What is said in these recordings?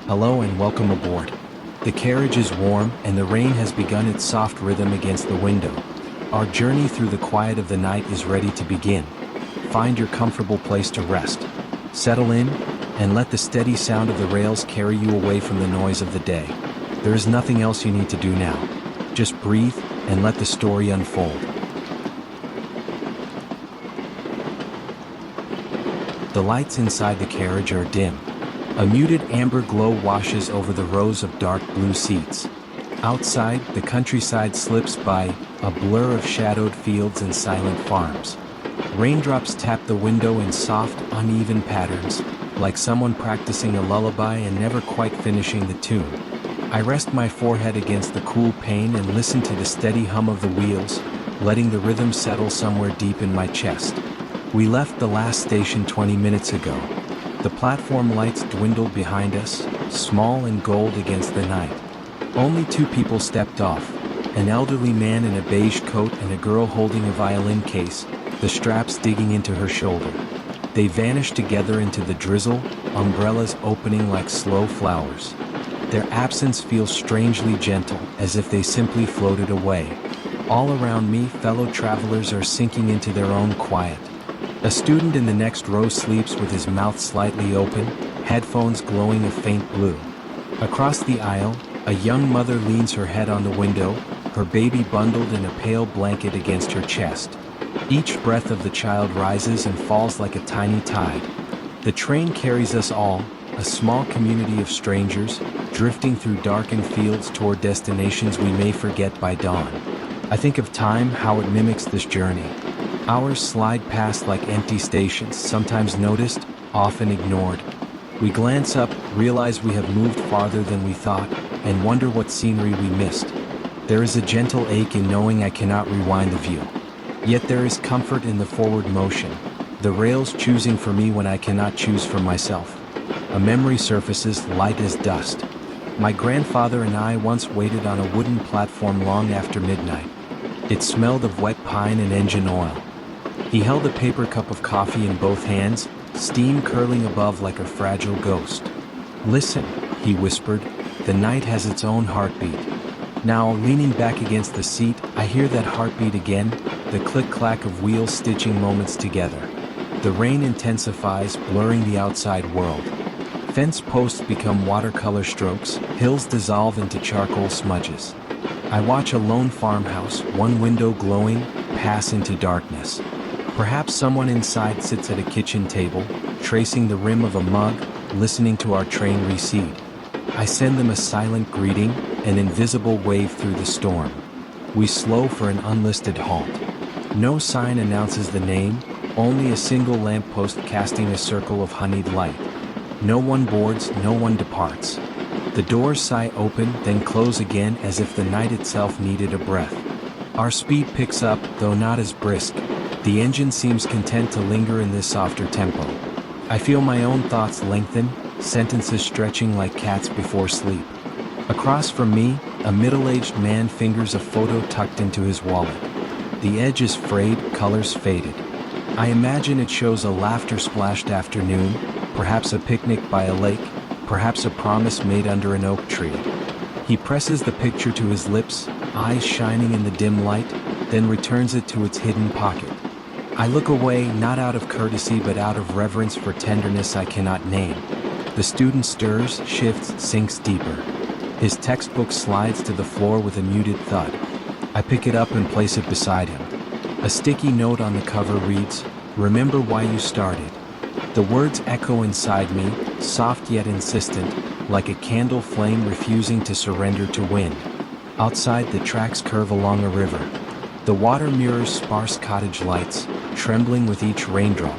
Hello and welcome aboard. The carriage is warm and the rain has begun its soft rhythm against the window. Our journey through the quiet of the night is ready to begin. Find your comfortable place to rest. Settle in and let the steady sound of the rails carry you away from the noise of the day. There is nothing else you need to do now. Just breathe and let the story unfold. The lights inside the carriage are dim. A muted amber glow washes over the rows of dark blue seats. Outside, the countryside slips by, a blur of shadowed fields and silent farms. Raindrops tap the window in soft, uneven patterns, like someone practicing a lullaby and never quite finishing the tune. I rest my forehead against the cool pane and listen to the steady hum of the wheels, letting the rhythm settle somewhere deep in my chest. We left the last station 20 minutes ago. The platform lights dwindled behind us, small and gold against the night. Only two people stepped off, an elderly man in a beige coat and a girl holding a violin case, the straps digging into her shoulder. They vanished together into the drizzle, umbrellas opening like slow flowers. Their absence feels strangely gentle, as if they simply floated away. All around me, fellow travelers are sinking into their own quiet. A student in the next row sleeps with his mouth slightly open, headphones glowing a faint blue. Across the aisle, a young mother leans her head on the window, her baby bundled in a pale blanket against her chest. Each breath of the child rises and falls like a tiny tide. The train carries us all, a small community of strangers, drifting through darkened fields toward destinations we may forget by dawn. I think of time, how it mimics this journey. Hours slide past like empty stations, sometimes noticed, often ignored. We glance up, realize we have moved farther than we thought, and wonder what scenery we missed. There is a gentle ache in knowing I cannot rewind the view. Yet there is comfort in the forward motion, the rails choosing for me when I cannot choose for myself. A memory surfaces, light as dust. My grandfather and I once waited on a wooden platform long after midnight. It smelled of wet pine and engine oil. He held a paper cup of coffee in both hands, steam curling above like a fragile ghost. "Listen," he whispered, "the night has its own heartbeat." Now, leaning back against the seat, I hear that heartbeat again, the click-clack of wheels stitching moments together. The rain intensifies, blurring the outside world. Fence posts become watercolor strokes, hills dissolve into charcoal smudges. I watch a lone farmhouse, one window glowing, pass into darkness. Perhaps someone inside sits at a kitchen table, tracing the rim of a mug, listening to our train recede. I send them a silent greeting, an invisible wave through the storm. We slow for an unlisted halt. No sign announces the name, only a single lamppost casting a circle of honeyed light. No one boards, no one departs. The doors sigh open, then close again as if the night itself needed a breath. Our speed picks up, though not as brisk. The engine seems content to linger in this softer tempo. I feel my own thoughts lengthen, sentences stretching like cats before sleep. Across from me, a middle-aged man fingers a photo tucked into his wallet. The edge is frayed, colors faded. I imagine it shows a laughter-splashed afternoon, perhaps a picnic by a lake, perhaps a promise made under an oak tree. He presses the picture to his lips, eyes shining in the dim light, then returns it to its hidden pocket. I look away, not out of courtesy but out of reverence for tenderness I cannot name. The student stirs, shifts, sinks deeper. His textbook slides to the floor with a muted thud. I pick it up and place it beside him. A sticky note on the cover reads, "Remember why you started." The words echo inside me, soft yet insistent, like a candle flame refusing to surrender to wind. Outside, the tracks curve along a river. The water mirrors sparse cottage lights, trembling with each raindrop.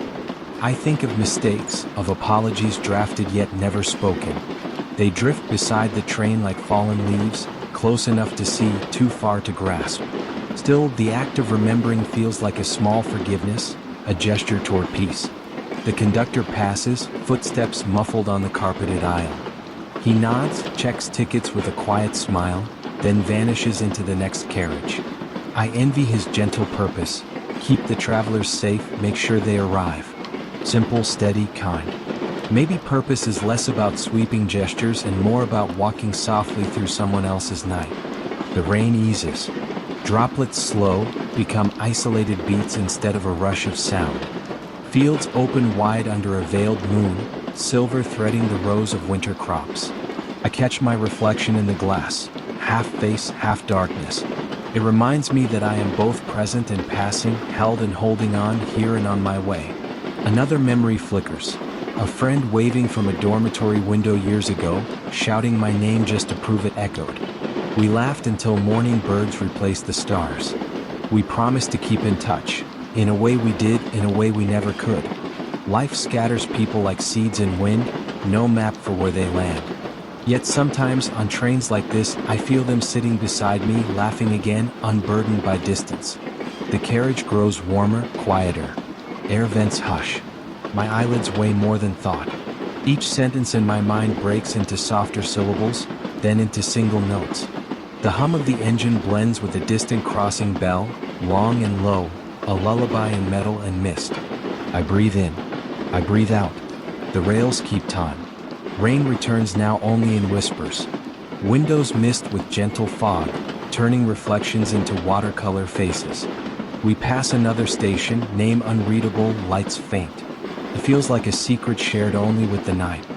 I think of mistakes, of apologies drafted yet never spoken. They drift beside the train like fallen leaves, close enough to see, too far to grasp. Still, the act of remembering feels like a small forgiveness, a gesture toward peace. The conductor passes, footsteps muffled on the carpeted aisle. He nods, checks tickets with a quiet smile, then vanishes into the next carriage. I envy his gentle purpose. Keep the travelers safe, make sure they arrive. Simple, steady, kind. Maybe purpose is less about sweeping gestures and more about walking softly through someone else's night. The rain eases. Droplets slow, become isolated beats instead of a rush of sound. Fields open wide under a veiled moon, silver threading the rows of winter crops. I catch my reflection in the glass, half face, half darkness. It reminds me that I am both present and passing, held and holding on, here and on my way. Another memory flickers. A friend waving from a dormitory window years ago, shouting my name just to prove it echoed. We laughed until morning birds replaced the stars. We promised to keep in touch. In a way we did, in a way we never could. Life scatters people like seeds in wind, no map for where they land. Yet sometimes, on trains like this, I feel them sitting beside me, laughing again, unburdened by distance. The carriage grows warmer, quieter. Air vents hush. My eyelids weigh more than thought. Each sentence in my mind breaks into softer syllables, then into single notes. The hum of the engine blends with a distant crossing bell, long and low, a lullaby in metal and mist. I breathe in. I breathe out. The rails keep time. Rain returns now only in whispers. Windows mist with gentle fog, turning reflections into watercolor faces. We pass another station, name unreadable, lights faint. It feels like a secret shared only with the night.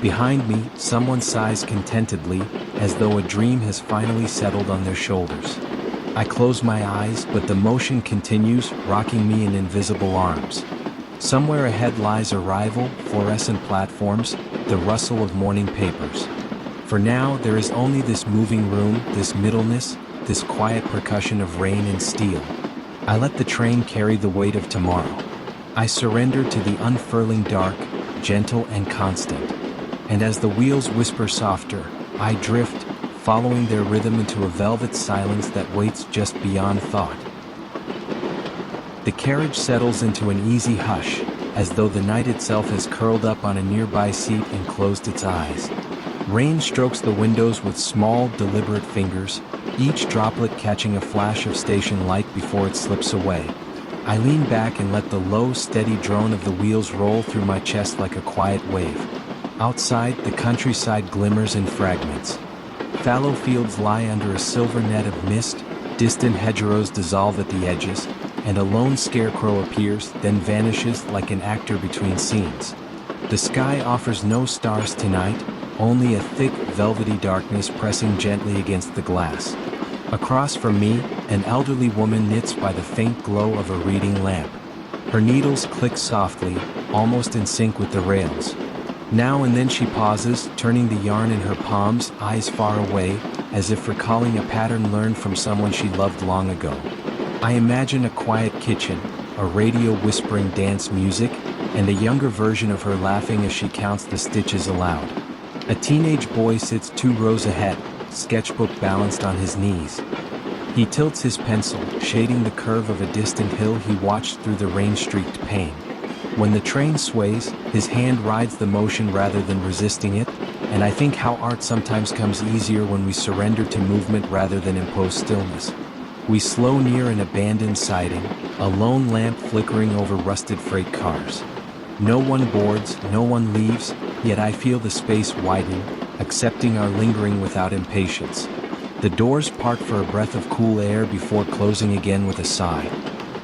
Behind me, someone sighs contentedly, as though a dream has finally settled on their shoulders. I close my eyes, but the motion continues, rocking me in invisible arms. Somewhere ahead lies arrival, fluorescent platforms, the rustle of morning papers. For now, there is only this moving room, this middleness, this quiet percussion of rain and steel. I let the train carry the weight of tomorrow. I surrender to the unfurling dark, gentle and constant. And as the wheels whisper softer, I drift, following their rhythm into a velvet silence that waits just beyond thought. The carriage settles into an easy hush, as though the night itself has curled up on a nearby seat and closed its eyes. Rain strokes the windows with small, deliberate fingers, each droplet catching a flash of station light before it slips away. I lean back and let the low, steady drone of the wheels roll through my chest like a quiet wave. Outside, the countryside glimmers in fragments. Fallow fields lie under a silver net of mist, distant hedgerows dissolve at the edges, and a lone scarecrow appears, then vanishes like an actor between scenes. The sky offers no stars tonight, only a thick, velvety darkness pressing gently against the glass. Across from me, an elderly woman knits by the faint glow of a reading lamp. Her needles click softly, almost in sync with the rails. Now and then she pauses, turning the yarn in her palms, eyes far away, as if recalling a pattern learned from someone she loved long ago. I imagine a quiet kitchen, a radio whispering dance music, and a younger version of her laughing as she counts the stitches aloud. A teenage boy sits 2 rows ahead, sketchbook balanced on his knees. He tilts his pencil, shading the curve of a distant hill he watched through the rain-streaked pane. When the train sways, his hand rides the motion rather than resisting it, and I think how art sometimes comes easier when we surrender to movement rather than impose stillness. We slow near an abandoned siding, a lone lamp flickering over rusted freight cars. No one boards, no one leaves, yet I feel the space widen, accepting our lingering without impatience. The doors part for a breath of cool air before closing again with a sigh.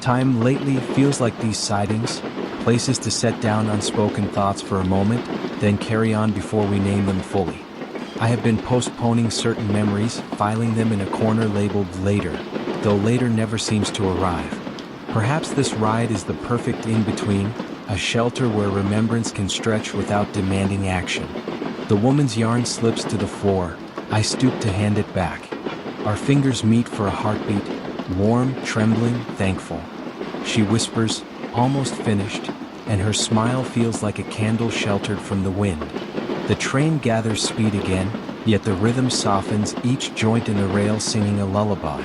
Time lately feels like these sidings, places to set down unspoken thoughts for a moment, then carry on before we name them fully. I have been postponing certain memories, filing them in a corner labeled later, though later never seems to arrive. Perhaps this ride is the perfect in-between, a shelter where remembrance can stretch without demanding action. The woman's yarn slips to the floor. I stoop to hand it back. Our fingers meet for a heartbeat, warm, trembling, thankful. She whispers, almost finished, and her smile feels like a candle sheltered from the wind. The train gathers speed again, yet the rhythm softens, each joint in the rail singing a lullaby.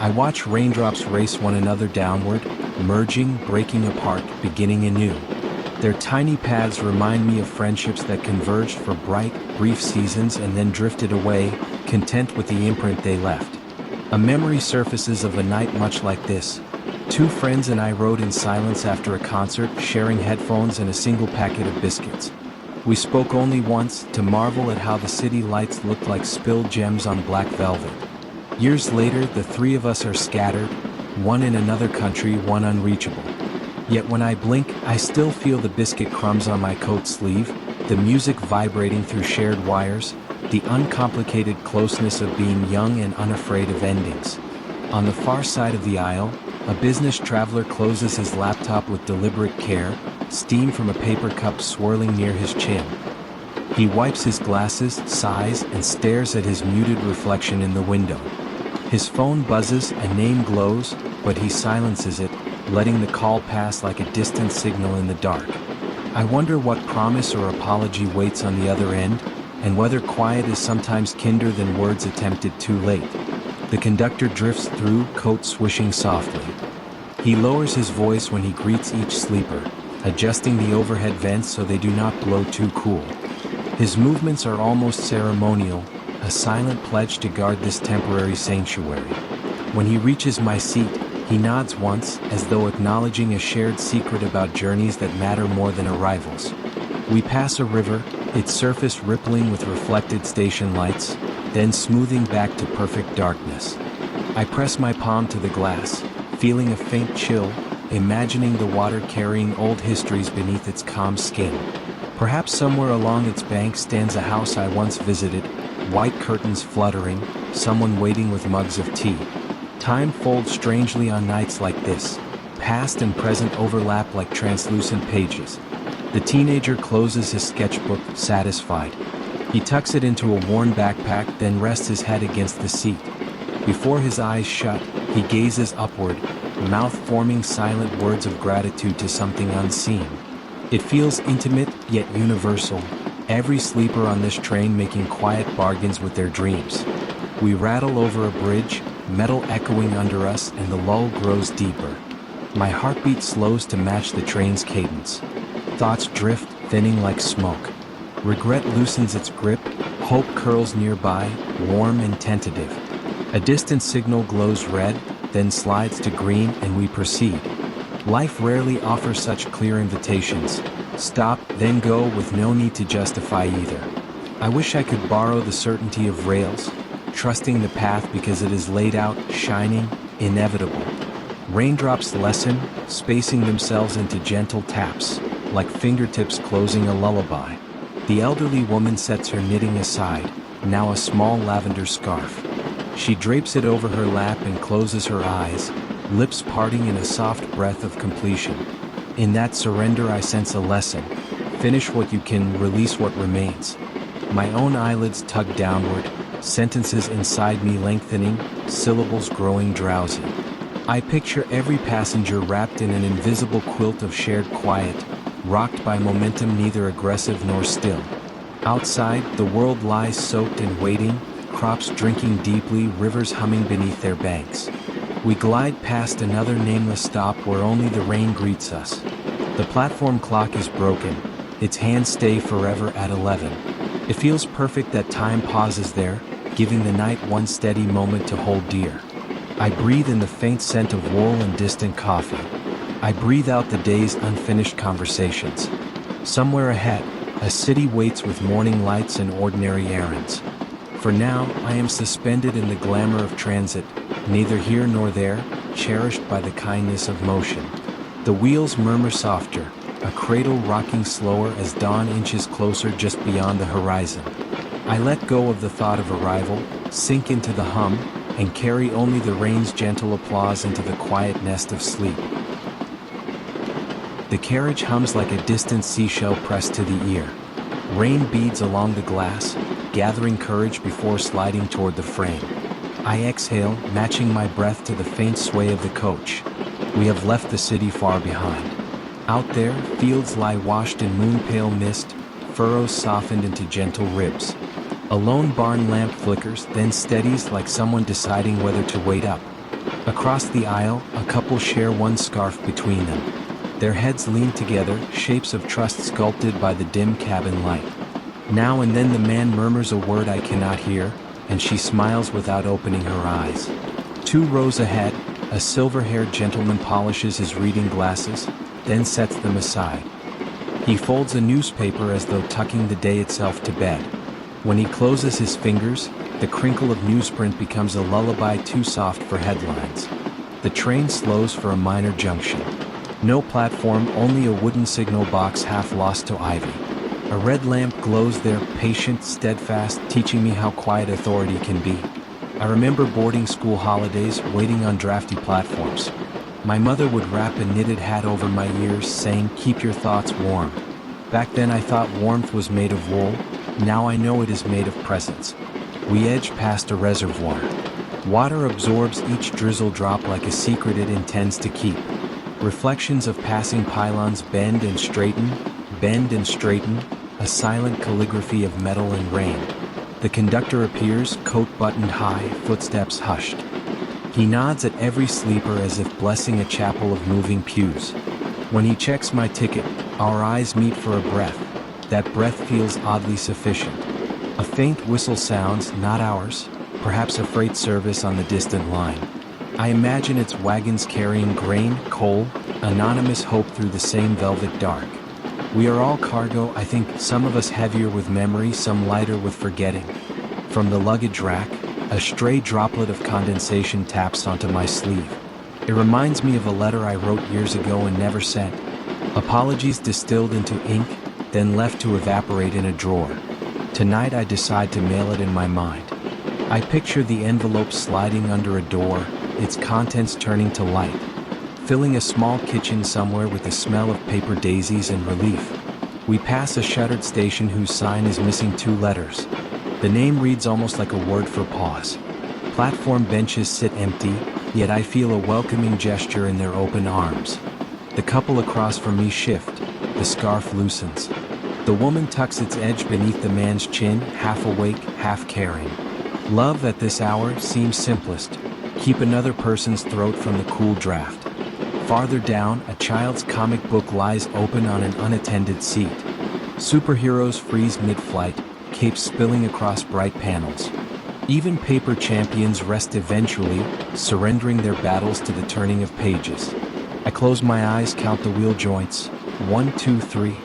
I watch raindrops race one another downward, merging, breaking apart, beginning anew. Their tiny paths remind me of friendships that converged for bright, brief seasons and then drifted away, content with the imprint they left. A memory surfaces of a night much like this. 2 friends and I rode in silence after a concert, sharing headphones and a single packet of biscuits. We spoke only once, to marvel at how the city lights looked like spilled gems on black velvet. Years later, the three of us are scattered, one in another country, one unreachable. Yet when I blink, I still feel the biscuit crumbs on my coat sleeve, the music vibrating through shared wires, the uncomplicated closeness of being young and unafraid of endings. On the far side of the aisle, a business traveler closes his laptop with deliberate care, steam from a paper cup swirling near his chin. He wipes his glasses, sighs, and stares at his muted reflection in the window. His phone buzzes, a name glows, but he silences it, letting the call pass like a distant signal in the dark. I wonder what promise or apology waits on the other end, and whether quiet is sometimes kinder than words attempted too late. The conductor drifts through, coat swishing softly. He lowers his voice when he greets each sleeper, adjusting the overhead vents so they do not blow too cool. His movements are almost ceremonial, a silent pledge to guard this temporary sanctuary. When he reaches my seat, he nods once, as though acknowledging a shared secret about journeys that matter more than arrivals. We pass a river, its surface rippling with reflected station lights, then smoothing back to perfect darkness. I press my palm to the glass, feeling a faint chill, imagining the water carrying old histories beneath its calm skin. Perhaps somewhere along its bank stands a house I once visited, white curtains fluttering, someone waiting with mugs of tea. Time folds strangely on nights like this. Past and present overlap like translucent pages. The teenager closes his sketchbook, satisfied. He tucks it into a worn backpack, then rests his head against the seat. Before his eyes shut, he gazes upward, mouth forming silent words of gratitude to something unseen. It feels intimate, yet universal, every sleeper on this train making quiet bargains with their dreams. We rattle over a bridge, metal echoing under us, and the lull grows deeper. My heartbeat slows to match the train's cadence. Thoughts drift, thinning like smoke. Regret loosens its grip, hope curls nearby, warm and tentative. A distant signal glows red, then slides to green, and we proceed. Life rarely offers such clear invitations. Stop, then go, with no need to justify either. I wish I could borrow the certainty of rails, trusting the path because it is laid out, shining, inevitable. Raindrops lessen, spacing themselves into gentle taps, like fingertips closing a lullaby. The elderly woman sets her knitting aside, now a small lavender scarf. She drapes it over her lap and closes her eyes, lips parting in a soft breath of completion. In that surrender I sense a lesson. Finish what you can, release what remains. My own eyelids tug downward, sentences inside me lengthening, syllables growing drowsy. I picture every passenger wrapped in an invisible quilt of shared quiet, rocked by momentum neither aggressive nor still. Outside, the world lies soaked and waiting, crops drinking deeply, rivers humming beneath their banks. We glide past another nameless stop where only the rain greets us. The platform clock is broken, its hands stay forever at 11. It feels perfect that time pauses there, giving the night one steady moment to hold dear. I breathe in the faint scent of wool and distant coffee. I breathe out the day's unfinished conversations. Somewhere ahead, a city waits with morning lights and ordinary errands. For now, I am suspended in the glamour of transit, neither here nor there, cherished by the kindness of motion. The wheels murmur softer, a cradle rocking slower as dawn inches closer just beyond the horizon. I let go of the thought of arrival, sink into the hum, and carry only the rain's gentle applause into the quiet nest of sleep. The carriage hums like a distant seashell pressed to the ear. Rain beads along the glass, gathering courage before sliding toward the frame. I exhale, matching my breath to the faint sway of the coach. We have left the city far behind. Out there, fields lie washed in moon-pale mist, furrows softened into gentle ribs. A lone barn lamp flickers, then steadies like someone deciding whether to wait up. Across the aisle, a couple share one scarf between them. Their heads lean together, shapes of trust sculpted by the dim cabin light. Now and then the man murmurs a word I cannot hear, and she smiles without opening her eyes. 2 rows ahead, a silver-haired gentleman polishes his reading glasses, then sets them aside. He folds a newspaper as though tucking the day itself to bed. When he closes his fingers, the crinkle of newsprint becomes a lullaby too soft for headlines. The train slows for a minor junction. No platform, only a wooden signal box half lost to ivy. A red lamp glows there, patient, steadfast, teaching me how quiet authority can be. I remember boarding school holidays, waiting on drafty platforms. My mother would wrap a knitted hat over my ears, saying, "Keep your thoughts warm." Back then I thought warmth was made of wool. Now I know it is made of presence. We edge past a reservoir. Water absorbs each drizzle drop like a secret it intends to keep. Reflections of passing pylons bend and straighten, a silent calligraphy of metal and rain. The conductor appears, coat buttoned high, footsteps hushed. He nods at every sleeper as if blessing a chapel of moving pews. When he checks my ticket, our eyes meet for a breath. That breath feels oddly sufficient. A faint whistle sounds, not ours, perhaps a freight service on the distant line. I imagine its wagons carrying grain, coal, anonymous hope through the same velvet dark. We are all cargo, I think, some of us heavier with memory, some lighter with forgetting. From the luggage rack, a stray droplet of condensation taps onto my sleeve. It reminds me of a letter I wrote years ago and never sent. Apologies distilled into ink, then left to evaporate in a drawer. Tonight I decide to mail it in my mind. I picture the envelope sliding under a door, its contents turning to light, filling a small kitchen somewhere with the smell of paper daisies and relief. We pass a shuttered station whose sign is missing 2 letters. The name reads almost like a word for pause. Platform benches sit empty, yet I feel a welcoming gesture in their open arms. The couple across from me shift. The scarf loosens. The woman tucks its edge beneath the man's chin, half awake, half caring. Love at this hour seems simplest. Keep another person's throat from the cool draft. Farther down, a child's comic book lies open on an unattended seat. Superheroes freeze mid-flight, capes spilling across bright panels. Even paper champions rest eventually, surrendering their battles to the turning of pages. I close my eyes, count the wheel joints. 1, 2, 3.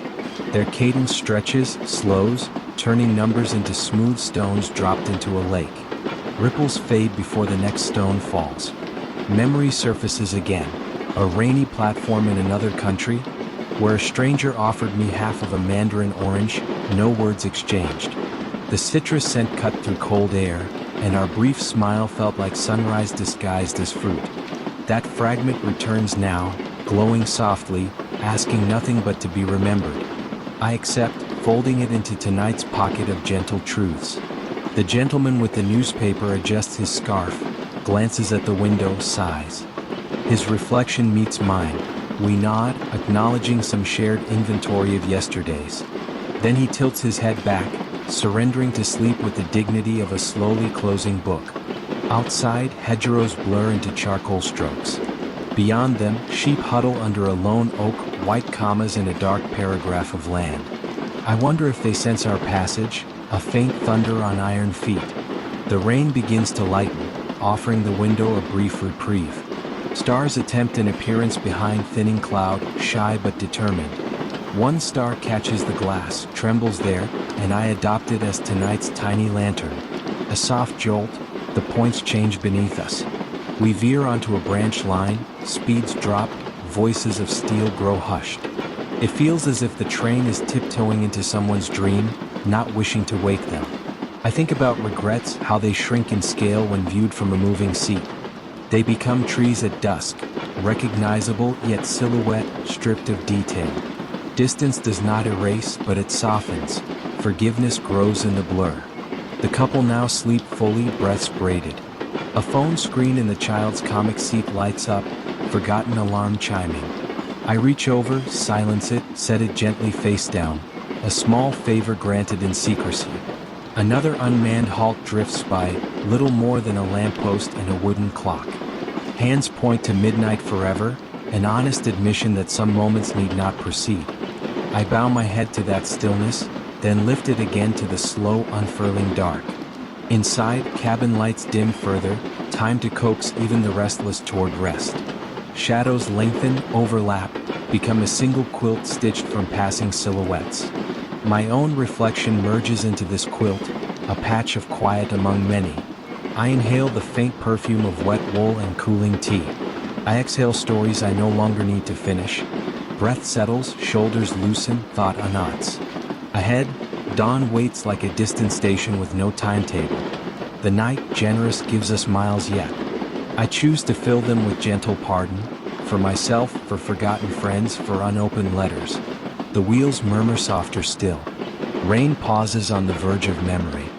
Their cadence stretches, slows, turning numbers into smooth stones dropped into a lake. Ripples fade before the next stone falls. Memory surfaces again. A rainy platform in another country, where a stranger offered me half of a mandarin orange, no words exchanged. The citrus scent cut through cold air, and our brief smile felt like sunrise disguised as fruit. That fragment returns now, glowing softly, asking nothing but to be remembered. I accept, folding it into tonight's pocket of gentle truths. The gentleman with the newspaper adjusts his scarf, glances at the window, sighs. His reflection meets mine. We nod, acknowledging some shared inventory of yesterdays. Then he tilts his head back, surrendering to sleep with the dignity of a slowly closing book. Outside, hedgerows blur into charcoal strokes. Beyond them, sheep huddle under a lone oak, white commas in a dark paragraph of land. I wonder if they sense our passage, a faint thunder on iron feet. The rain begins to lighten, offering the window a brief reprieve. Stars attempt an appearance behind thinning cloud, shy but determined. One star catches the glass, trembles there, and I adopt it as tonight's tiny lantern. A soft jolt, the points change beneath us. We veer onto a branch line, speeds drop, voices of steel grow hushed. It feels as if the train is tiptoeing into someone's dream, not wishing to wake them. I think about regrets, how they shrink in scale when viewed from a moving seat. They become trees at dusk, recognizable yet silhouette, stripped of detail. Distance does not erase, but it softens. Forgiveness grows in the blur. The couple now sleep fully, breaths braided. A phone screen in the child's comic seat lights up, forgotten alarm chiming. I reach over, silence it, set it gently face down. A small favor granted in secrecy. Another unmanned halt drifts by, little more than a lamppost and a wooden clock. Hands point to midnight forever, an honest admission that some moments need not proceed. I bow my head to that stillness, then lift it again to the slow unfurling dark. Inside, cabin lights dim further, time to coax even the restless toward rest. Shadows lengthen, overlap, become a single quilt stitched from passing silhouettes. My own reflection merges into this quilt, a patch of quiet among many. I inhale the faint perfume of wet wool and cooling tea. I exhale stories I no longer need to finish. Breath settles, shoulders loosen, thought unknots. Ahead, dawn waits like a distant station with no timetable. The night, generous, gives us miles yet. I choose to fill them with gentle pardon, for myself, for forgotten friends, for unopened letters. The wheels murmur softer still. Rain pauses on the verge of memory.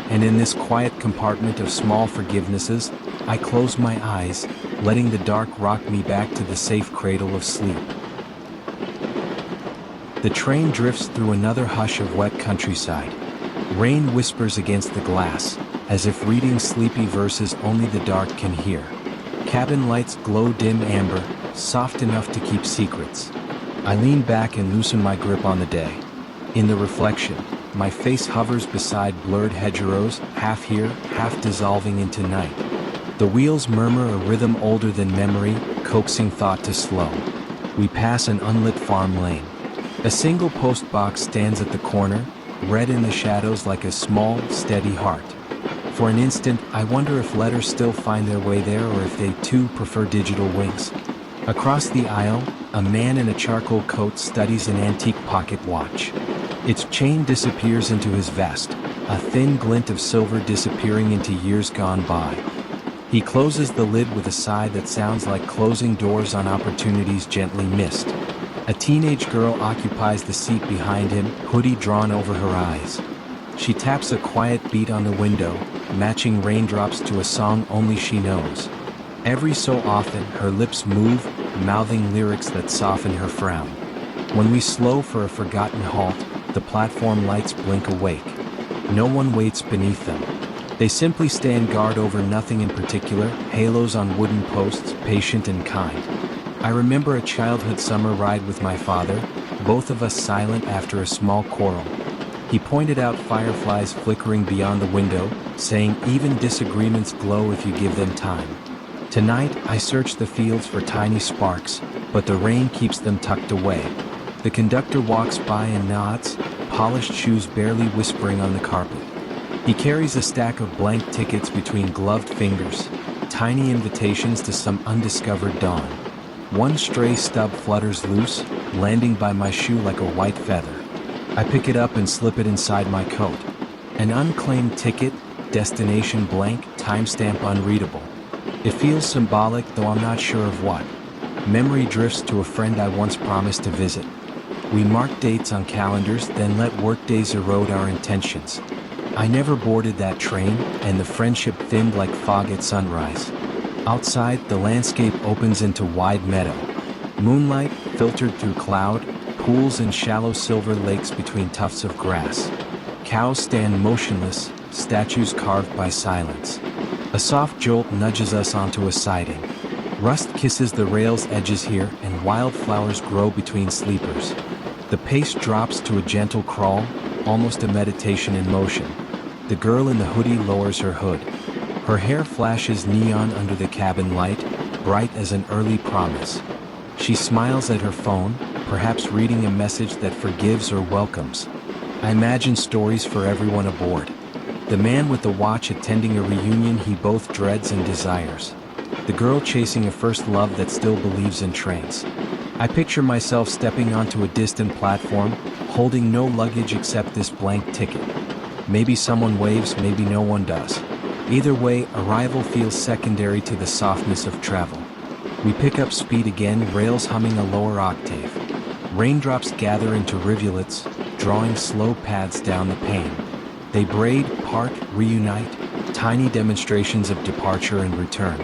And in this quiet compartment of small forgivenesses, I close my eyes, letting the dark rock me back to the safe cradle of sleep. The train drifts through another hush of wet countryside. Rain whispers against the glass, as if reading sleepy verses only the dark can hear. Cabin lights glow dim amber, soft enough to keep secrets. I lean back and loosen my grip on the day. In the reflection, my face hovers beside blurred hedgerows, half here, half dissolving into night. The wheels murmur a rhythm older than memory, coaxing thought to slow. We pass an unlit farm lane. A single post box stands at the corner, red in the shadows like a small, steady heart. For an instant, I wonder if letters still find their way there or if they too prefer digital wings. Across the aisle, a man in a charcoal coat studies an antique pocket watch. Its chain disappears into his vest, a thin glint of silver disappearing into years gone by. He closes the lid with a sigh that sounds like closing doors on opportunities gently missed. A teenage girl occupies the seat behind him, hoodie drawn over her eyes. She taps a quiet beat on the window, matching raindrops to a song only she knows. Every so often, her lips move, mouthing lyrics that soften her frown. When we slow for a forgotten halt, the platform lights blink awake. No one waits beneath them. They simply stand guard over nothing in particular, halos on wooden posts, patient and kind. I remember a childhood summer ride with my father, both of us silent after a small quarrel. He pointed out fireflies flickering beyond the window, saying even disagreements glow if you give them time. Tonight, I search the fields for tiny sparks, but the rain keeps them tucked away. The conductor walks by and nods, polished shoes barely whispering on the carpet. He carries a stack of blank tickets between gloved fingers, tiny invitations to some undiscovered dawn. One stray stub flutters loose, landing by my shoe like a white feather. I pick it up and slip it inside my coat. An unclaimed ticket, destination blank, timestamp unreadable. It feels symbolic, though I'm not sure of what. Memory drifts to a friend I once promised to visit. We mark dates on calendars, then let workdays erode our intentions. I never boarded that train, and the friendship thinned like fog at sunrise. Outside, the landscape opens into wide meadow. Moonlight, filtered through cloud, pools and shallow silver lakes between tufts of grass. Cows stand motionless, statues carved by silence. A soft jolt nudges us onto a siding. Rust kisses the rail's edges here, and wildflowers grow between sleepers. The pace drops to a gentle crawl, almost a meditation in motion. The girl in the hoodie lowers her hood. Her hair flashes neon under the cabin light, bright as an early promise. She smiles at her phone, perhaps reading a message that forgives or welcomes. I imagine stories for everyone aboard. The man with the watch attending a reunion he both dreads and desires. The girl chasing a first love that still believes in trains. I picture myself stepping onto a distant platform, holding no luggage except this blank ticket. Maybe someone waves, maybe no one does. Either way, arrival feels secondary to the softness of travel. We pick up speed again, rails humming a lower octave. Raindrops gather into rivulets, drawing slow paths down the pane. They braid, part, reunite, tiny demonstrations of departure and return.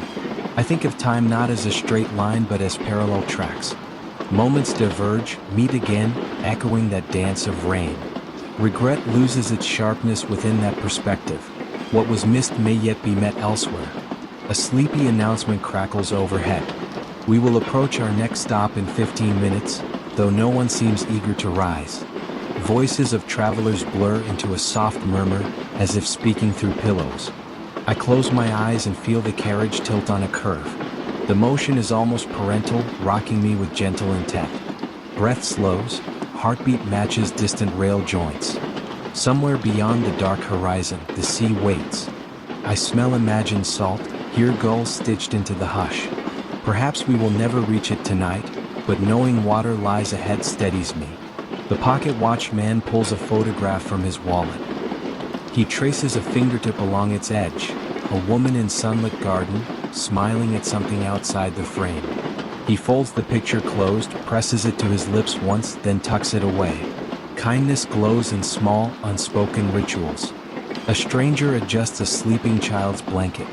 I think of time not as a straight line but as parallel tracks. Moments diverge, meet again, echoing that dance of rain. Regret loses its sharpness within that perspective. What was missed may yet be met elsewhere. A sleepy announcement crackles overhead. We will approach our next stop in 15 minutes, though no one seems eager to rise. Voices of travelers blur into a soft murmur, as if speaking through pillows. I close my eyes and feel the carriage tilt on a curve. The motion is almost parental, rocking me with gentle intent. Breath slows, heartbeat matches distant rail joints. Somewhere beyond the dark horizon, the sea waits. I smell imagined salt, hear gulls stitched into the hush. Perhaps we will never reach it tonight, but knowing water lies ahead steadies me. The pocket watch man pulls a photograph from his wallet. He traces a fingertip along its edge, a woman in sunlit garden, smiling at something outside the frame. He folds the picture closed, presses it to his lips once, then tucks it away. Kindness glows in small, unspoken rituals. A stranger adjusts a sleeping child's blanket.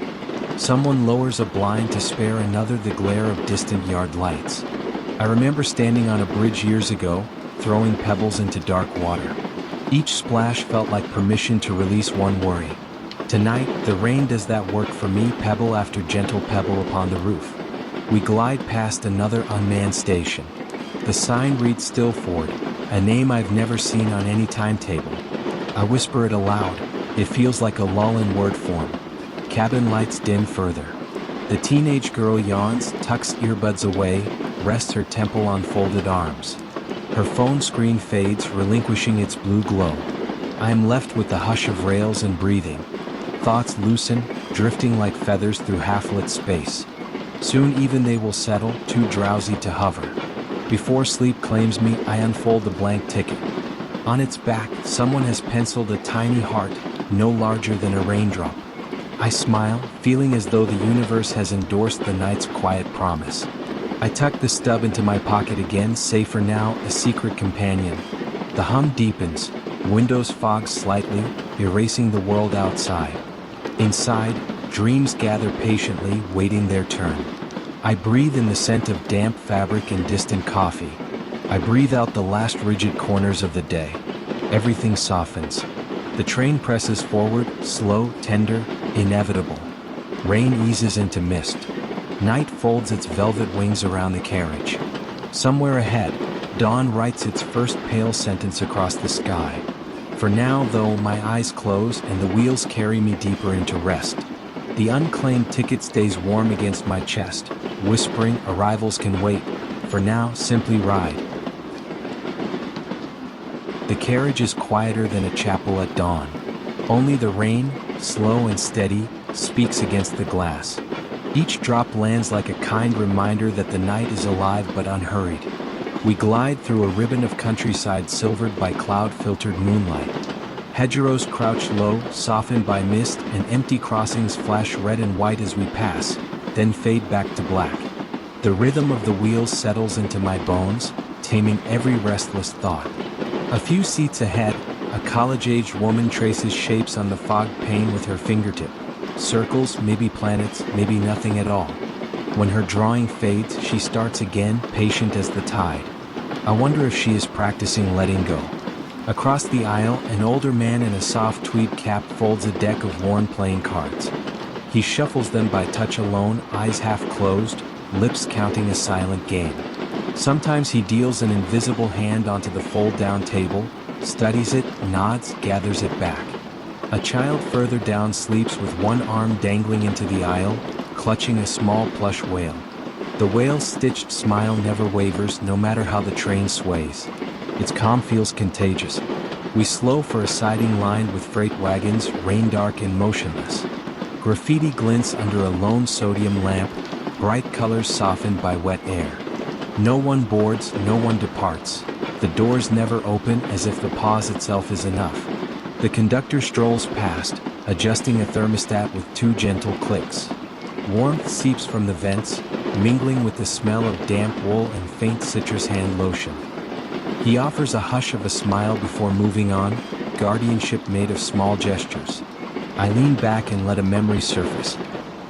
Someone lowers a blind to spare another the glare of distant yard lights. I remember standing on a bridge years ago, throwing pebbles into dark water. Each splash felt like permission to release one worry. Tonight, the rain does that work for me, pebble after gentle pebble upon the roof. We glide past another unmanned station. The sign reads Stillford, a name I've never seen on any timetable. I whisper it aloud. It feels like a lull in word form. Cabin lights dim further. The teenage girl yawns, tucks earbuds away, rests her temple on folded arms. Her phone screen fades, relinquishing its blue glow. I am left with the hush of rails and breathing. Thoughts loosen, drifting like feathers through half-lit space. Soon even they will settle, too drowsy to hover. Before sleep claims me, I unfold the blank ticket. On its back, someone has penciled a tiny heart, no larger than a raindrop. I smile, feeling as though the universe has endorsed the night's quiet promise. I tuck the stub into my pocket again, safer now, a secret companion. The hum deepens, windows fog slightly, erasing the world outside. Inside, dreams gather patiently, waiting their turn. I breathe in the scent of damp fabric and distant coffee. I breathe out the last rigid corners of the day. Everything softens. The train presses forward, slow, tender, inevitable. Rain eases into mist. Night folds its velvet wings around the carriage. Somewhere ahead, dawn writes its first pale sentence across the sky. For now, though, my eyes close and the wheels carry me deeper into rest. The unclaimed ticket stays warm against my chest, whispering, arrivals can wait. For now, simply ride. The carriage is quieter than a chapel at dawn. Only the rain, slow and steady, speaks against the glass. Each drop lands like a kind reminder that the night is alive but unhurried. We glide through a ribbon of countryside silvered by cloud-filtered moonlight. Hedgerows crouch low, softened by mist, and empty crossings flash red and white as we pass, then fade back to black. The rhythm of the wheels settles into my bones, taming every restless thought. A few seats ahead, a college-aged woman traces shapes on the fog pane with her fingertip. Circles, maybe planets, maybe nothing at all. When her drawing fades, she starts again, patient as the tide. I wonder if she is practicing letting go. Across the aisle, an older man in a soft tweed cap folds a deck of worn playing cards. He shuffles them by touch alone, eyes half closed, lips counting a silent game. Sometimes he deals an invisible hand onto the fold-down table, studies it, nods, gathers it back. A child further down sleeps with one arm dangling into the aisle, clutching a small plush whale. The whale's stitched smile never wavers, no matter how the train sways. Its calm feels contagious. We slow for a siding lined with freight wagons, rain dark and motionless. Graffiti glints under a lone sodium lamp, bright colors softened by wet air. No one boards, no one departs. The doors never open, as if the pause itself is enough. The conductor strolls past, adjusting a thermostat with 2 gentle clicks. Warmth seeps from the vents, mingling with the smell of damp wool and faint citrus hand lotion. He offers a hush of a smile before moving on, guardianship made of small gestures. I lean back and let a memory surface.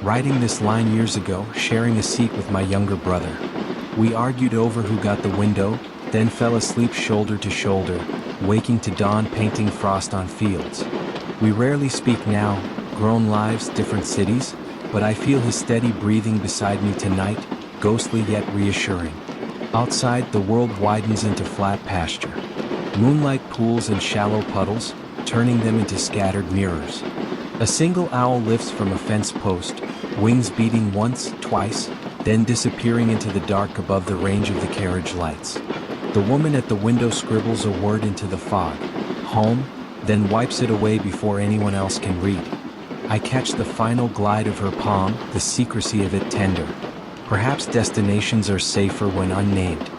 Writing this line years ago, sharing a seat with my younger brother. We argued over who got the window, then fell asleep shoulder to shoulder, waking to dawn painting frost on fields. We rarely speak now, grown lives, different cities, but I feel his steady breathing beside me tonight, ghostly yet reassuring. Outside, the world widens into flat pasture. Moonlight pools in shallow puddles, turning them into scattered mirrors. A single owl lifts from a fence post, wings beating once, twice, then disappearing into the dark above the range of the carriage lights. The woman at the window scribbles a word into the fog, home, then wipes it away before anyone else can read. I catch the final glide of her palm, the secrecy of it tender. Perhaps destinations are safer when unnamed.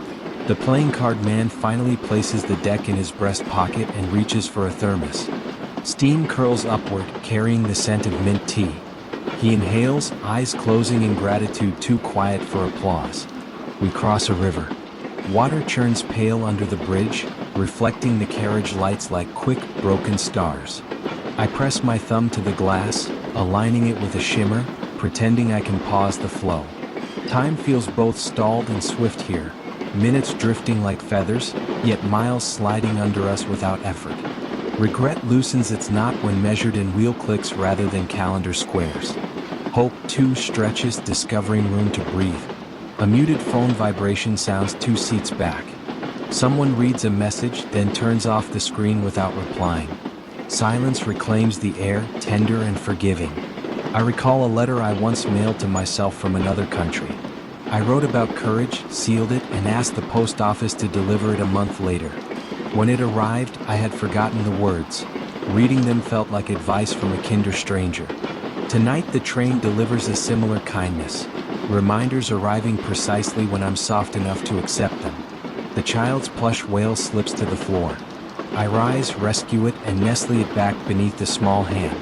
The playing card man finally places the deck in his breast pocket and reaches for a thermos. Steam curls upward, carrying the scent of mint tea. He inhales, eyes closing in gratitude too quiet for applause. We cross a river. Water churns pale under the bridge, reflecting the carriage lights like quick, broken stars. I press my thumb to the glass, aligning it with a shimmer, pretending I can pause the flow. Time feels both stalled and swift here, minutes drifting like feathers, yet miles sliding under us without effort. Regret loosens its knot when measured in wheel clicks rather than calendar squares. Hope, too, stretches, discovering room to breathe. A muted phone vibration sounds 2 seats back. Someone reads a message, then turns off the screen without replying. Silence reclaims the air, tender and forgiving. I recall a letter I once mailed to myself from another country. I wrote about courage, sealed it, and asked the post office to deliver it a month later. When it arrived, I had forgotten the words. Reading them felt like advice from a kinder stranger. Tonight the train delivers a similar kindness. Reminders arriving precisely when I'm soft enough to accept them. The child's plush wail slips to the floor. I rise, rescue it, and nestle it back beneath the small hand.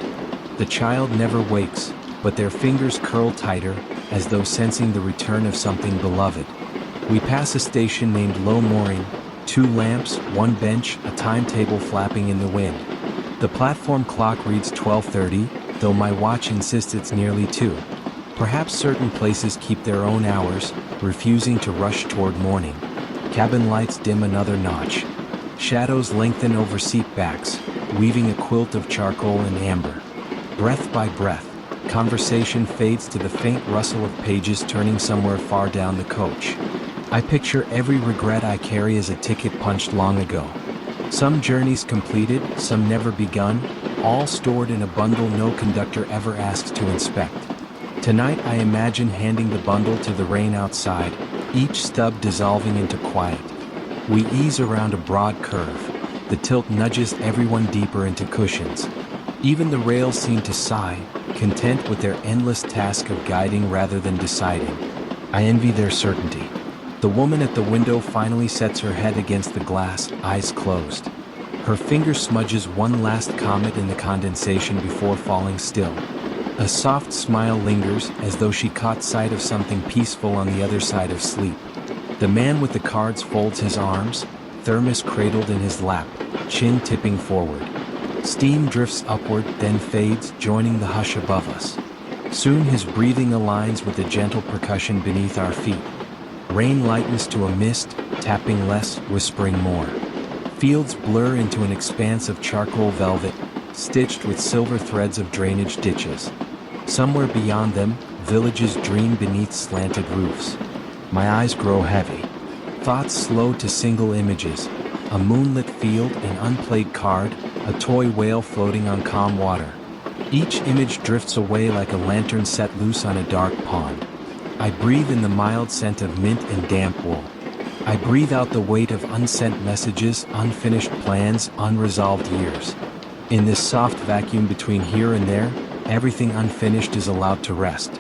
The child never wakes, but their fingers curl tighter, as though sensing the return of something beloved. We pass a station named Low Mooring, 2 lamps, 1 bench, a timetable flapping in the wind. The platform clock reads 12:30, though my watch insists it's nearly 2. Perhaps certain places keep their own hours, refusing to rush toward morning. Cabin lights dim another notch. Shadows lengthen over seat backs, weaving a quilt of charcoal and amber. Breath by breath, conversation fades to the faint rustle of pages turning somewhere far down the coach. I picture every regret I carry as a ticket punched long ago. Some journeys completed, some never begun, all stored in a bundle no conductor ever asks to inspect. Tonight I imagine handing the bundle to the rain outside, each stub dissolving into quiet. We ease around a broad curve. The tilt nudges everyone deeper into cushions. Even the rails seem to sigh, content with their endless task of guiding rather than deciding. I envy their certainty. The woman at the window finally sets her head against the glass, eyes closed. Her finger smudges one last comet in the condensation before falling still. A soft smile lingers, as though she caught sight of something peaceful on the other side of sleep. The man with the cards folds his arms, thermos cradled in his lap, chin tipping forward. Steam drifts upward, then fades, joining the hush above us. Soon his breathing aligns with the gentle percussion beneath our feet. Rain lightens to a mist, tapping less, whispering more. Fields blur into an expanse of charcoal velvet, stitched with silver threads of drainage ditches. Somewhere beyond them, villages dream beneath slanted roofs. My eyes grow heavy. Thoughts slow to single images. A moonlit field, an unplayed card, a toy whale floating on calm water. Each image drifts away like a lantern set loose on a dark pond. I breathe in the mild scent of mint and damp wool. I breathe out the weight of unsent messages, unfinished plans, unresolved years. In this soft vacuum between here and there, everything unfinished is allowed to rest.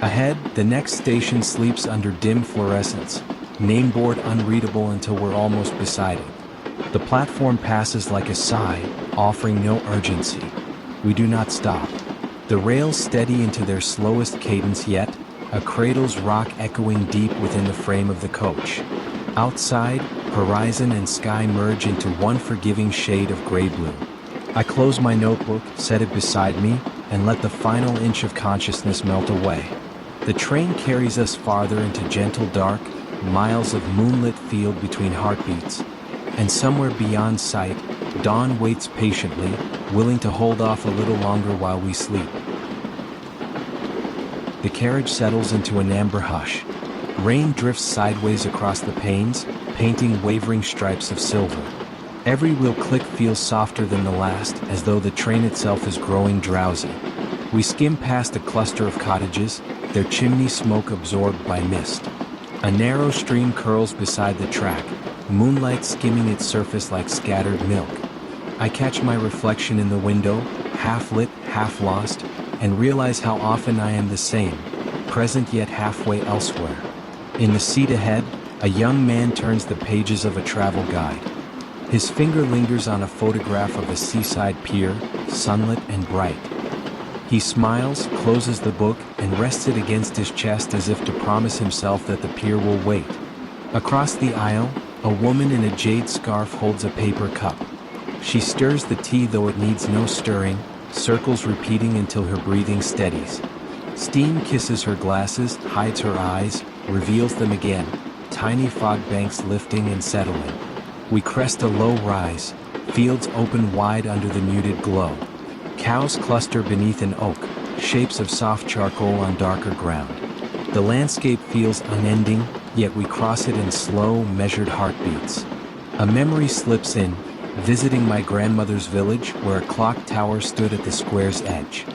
Ahead, the next station sleeps under dim fluorescence, nameboard unreadable until we're almost beside it. The platform passes like a sigh, offering no urgency. We do not stop. The rails steady into their slowest cadence yet, a cradle's rock echoing deep within the frame of the coach. Outside, horizon and sky merge into one forgiving shade of gray-blue. I close my notebook, set it beside me, and let the final inch of consciousness melt away. The train carries us farther into gentle dark, miles of moonlit field between heartbeats. And somewhere beyond sight, dawn waits patiently, willing to hold off a little longer while we sleep. The carriage settles into an amber hush. Rain drifts sideways across the panes, painting wavering stripes of silver. Every wheel click feels softer than the last, as though the train itself is growing drowsy. We skim past a cluster of cottages, their chimney smoke absorbed by mist. A narrow stream curls beside the track, moonlight skimming its surface like scattered milk. I catch my reflection in the window, half lit, half lost, and realize how often I am the same, present yet halfway elsewhere. In the seat ahead, a young man turns the pages of a travel guide. His finger lingers on a photograph of a seaside pier, sunlit and bright. He smiles, closes the book, and rests it against his chest as if to promise himself that the pier will wait. Across the aisle, a woman in a jade scarf holds a paper cup. She stirs the tea though it needs no stirring, circles repeating until her breathing steadies. Steam kisses her glasses, hides her eyes, reveals them again, tiny fog banks lifting and settling. We crest a low rise, fields open wide under the muted glow. Cows cluster beneath an oak, shapes of soft charcoal on darker ground. The landscape feels unending, yet we cross it in slow, measured heartbeats. A memory slips in, visiting my grandmother's village where a clock tower stood at the square's edge.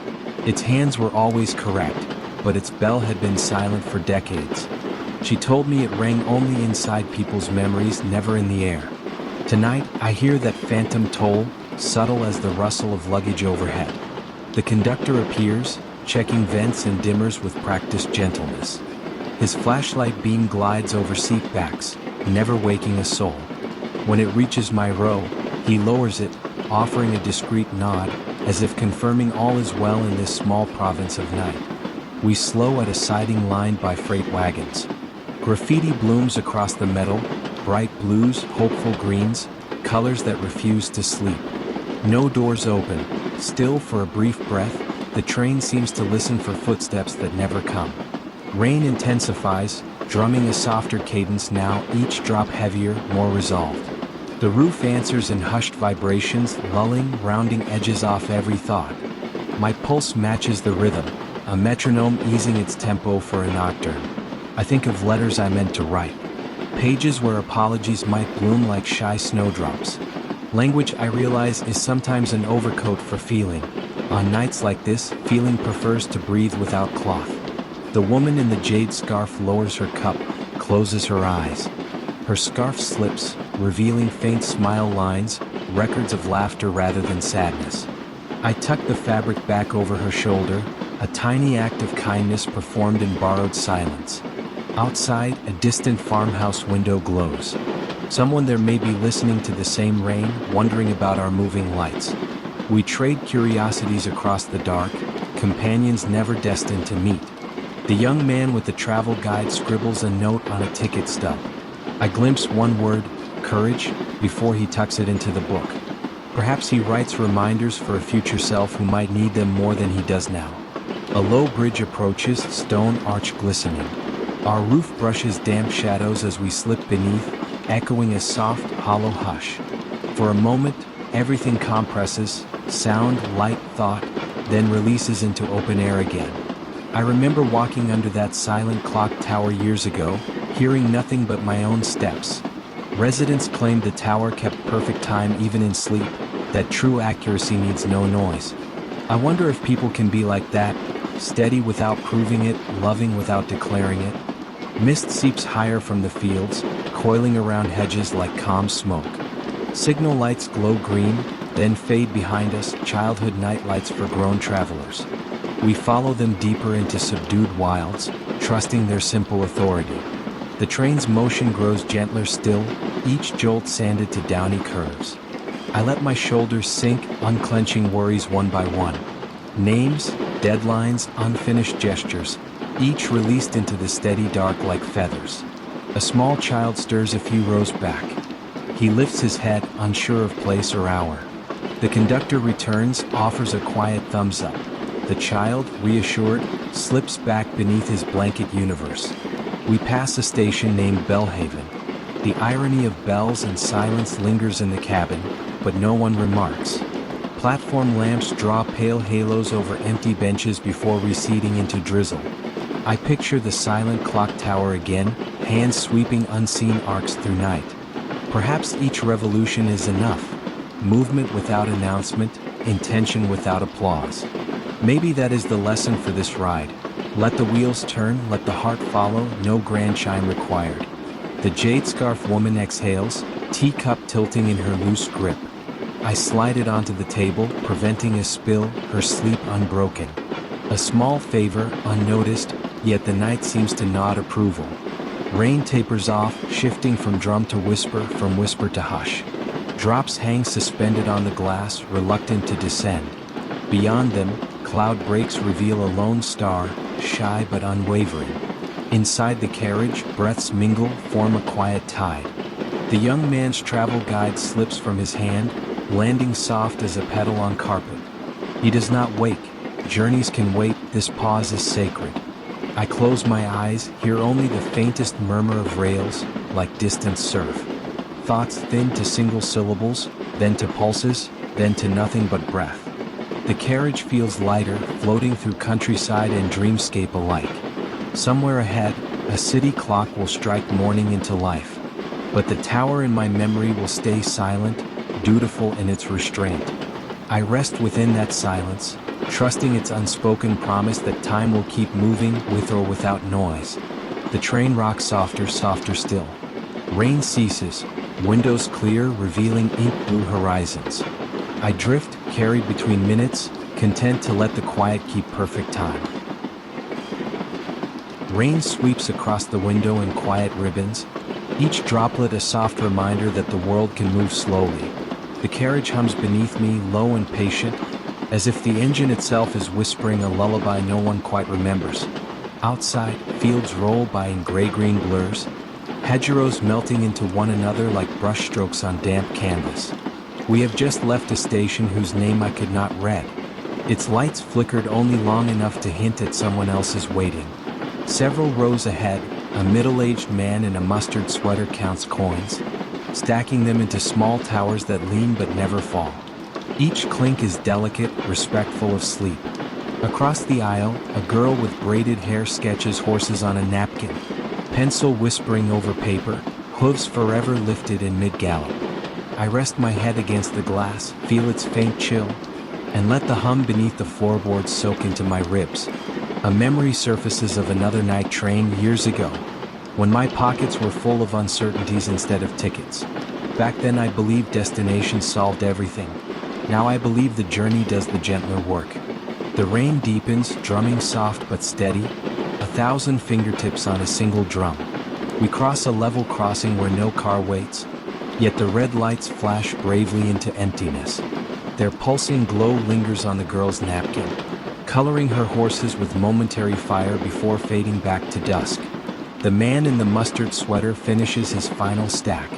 Its hands were always correct, but its bell had been silent for decades. She told me it rang only inside people's memories, never in the air. Tonight, I hear that phantom toll, subtle as the rustle of luggage overhead. The conductor appears, checking vents and dimmers with practiced gentleness. His flashlight beam glides over seat backs, never waking a soul. When it reaches my row, he lowers it, offering a discreet nod, as if confirming all is well in this small province of night. We slow at a siding lined by freight wagons. Graffiti blooms across the metal, bright blues, hopeful greens, colors that refuse to sleep. No doors open, still for a brief breath, the train seems to listen for footsteps that never come. Rain intensifies, drumming a softer cadence now, each drop heavier, more resolved. The roof answers in hushed vibrations, lulling, rounding edges off every thought. My pulse matches the rhythm, a metronome easing its tempo for a nocturne. I think of letters I meant to write. Pages where apologies might bloom like shy snowdrops. Language, I realize, is sometimes an overcoat for feeling. On nights like this, feeling prefers to breathe without cloth. The woman in the jade scarf lowers her cup, closes her eyes. Her scarf slips, revealing faint smile lines, records of laughter rather than sadness. I tuck the fabric back over her shoulder, a tiny act of kindness performed in borrowed silence. Outside, a distant farmhouse window glows. Someone there may be listening to the same rain, wondering about our moving lights. We trade curiosities across the dark, companions never destined to meet. The young man with the travel guide scribbles a note on a ticket stub. I glimpse one word, courage, before he tucks it into the book. Perhaps he writes reminders for a future self who might need them more than he does now. A low bridge approaches, stone arch glistening. Our roof brushes damp shadows as we slip beneath, echoing a soft, hollow hush. For a moment, everything compresses, sound, light, thought, then releases into open air again. I remember walking under that silent clock tower years ago, hearing nothing but my own steps. Residents claimed the tower kept perfect time even in sleep, that true accuracy needs no noise. I wonder if people can be like that, steady without proving it, loving without declaring it. Mist seeps higher from the fields, coiling around hedges like calm smoke. Signal lights glow green, then fade behind us, childhood night lights for grown travelers. We follow them deeper into subdued wilds, trusting their simple authority. The train's motion grows gentler still, each jolt sanded to downy curves. I let my shoulders sink, unclenching worries one by one. Names, deadlines, unfinished gestures, each released into the steady dark like feathers. A small child stirs a few rows back. He lifts his head, unsure of place or hour. The conductor returns, offers a quiet thumbs up. The child, reassured, slips back beneath his blanket universe. We pass a station named Bellhaven. The irony of bells and silence lingers in the cabin, but no one remarks. Platform lamps draw pale halos over empty benches before receding into drizzle. I picture the silent clock tower again, hands sweeping unseen arcs through night. Perhaps each revolution is enough. Movement without announcement, intention without applause. Maybe that is the lesson for this ride. Let the wheels turn, let the heart follow, no grand chime required. The jade scarf woman exhales, teacup tilting in her loose grip. I slide it onto the table, preventing a spill, her sleep unbroken. A small favor, unnoticed, yet the night seems to nod approval. Rain tapers off, shifting from drum to whisper, from whisper to hush. Drops hang suspended on the glass, reluctant to descend. Beyond them, cloud breaks reveal a lone star, shy but unwavering. Inside the carriage, breaths mingle, form a quiet tide. The young man's travel guide slips from his hand, landing soft as a petal on carpet. He does not wake. Journeys can wait, this pause is sacred. I close my eyes, hear only the faintest murmur of rails, like distant surf. Thoughts thin to single syllables, then to pulses, then to nothing but breath. The carriage feels lighter, floating through countryside and dreamscape alike. Somewhere ahead, a city clock will strike morning into life. But the tower in my memory will stay silent, dutiful in its restraint. I rest within that silence, trusting its unspoken promise that time will keep moving with or without noise. The train rocks softer, softer still. Rain ceases, windows clear, revealing ink blue horizons. I drift, carried between minutes, content to let the quiet keep perfect time. Rain sweeps across the window in quiet ribbons, each droplet a soft reminder that the world can move slowly. The carriage hums beneath me, low and patient, as if the engine itself is whispering a lullaby no one quite remembers. Outside, fields roll by in gray-green blurs, hedgerows melting into one another like brushstrokes on damp canvas. We have just left a station whose name I could not read. Its lights flickered only long enough to hint at someone else's waiting. Several rows ahead, a middle-aged man in a mustard sweater counts coins, stacking them into small towers that lean but never fall. Each clink is delicate, respectful of sleep. Across the aisle, a girl with braided hair sketches horses on a napkin, pencil whispering over paper, hooves forever lifted in mid-gallop. I rest my head against the glass, feel its faint chill, and let the hum beneath the floorboards soak into my ribs. A memory surfaces of another night train years ago, when my pockets were full of uncertainties instead of tickets. Back then I believed destination solved everything. Now I believe the journey does the gentler work. The rain deepens, drumming soft but steady, 1,000 fingertips on a single drum. We cross a level crossing where no car waits, yet the red lights flash bravely into emptiness. Their pulsing glow lingers on the girl's napkin, coloring her horses with momentary fire before fading back to dusk. The man in the mustard sweater finishes his final stack,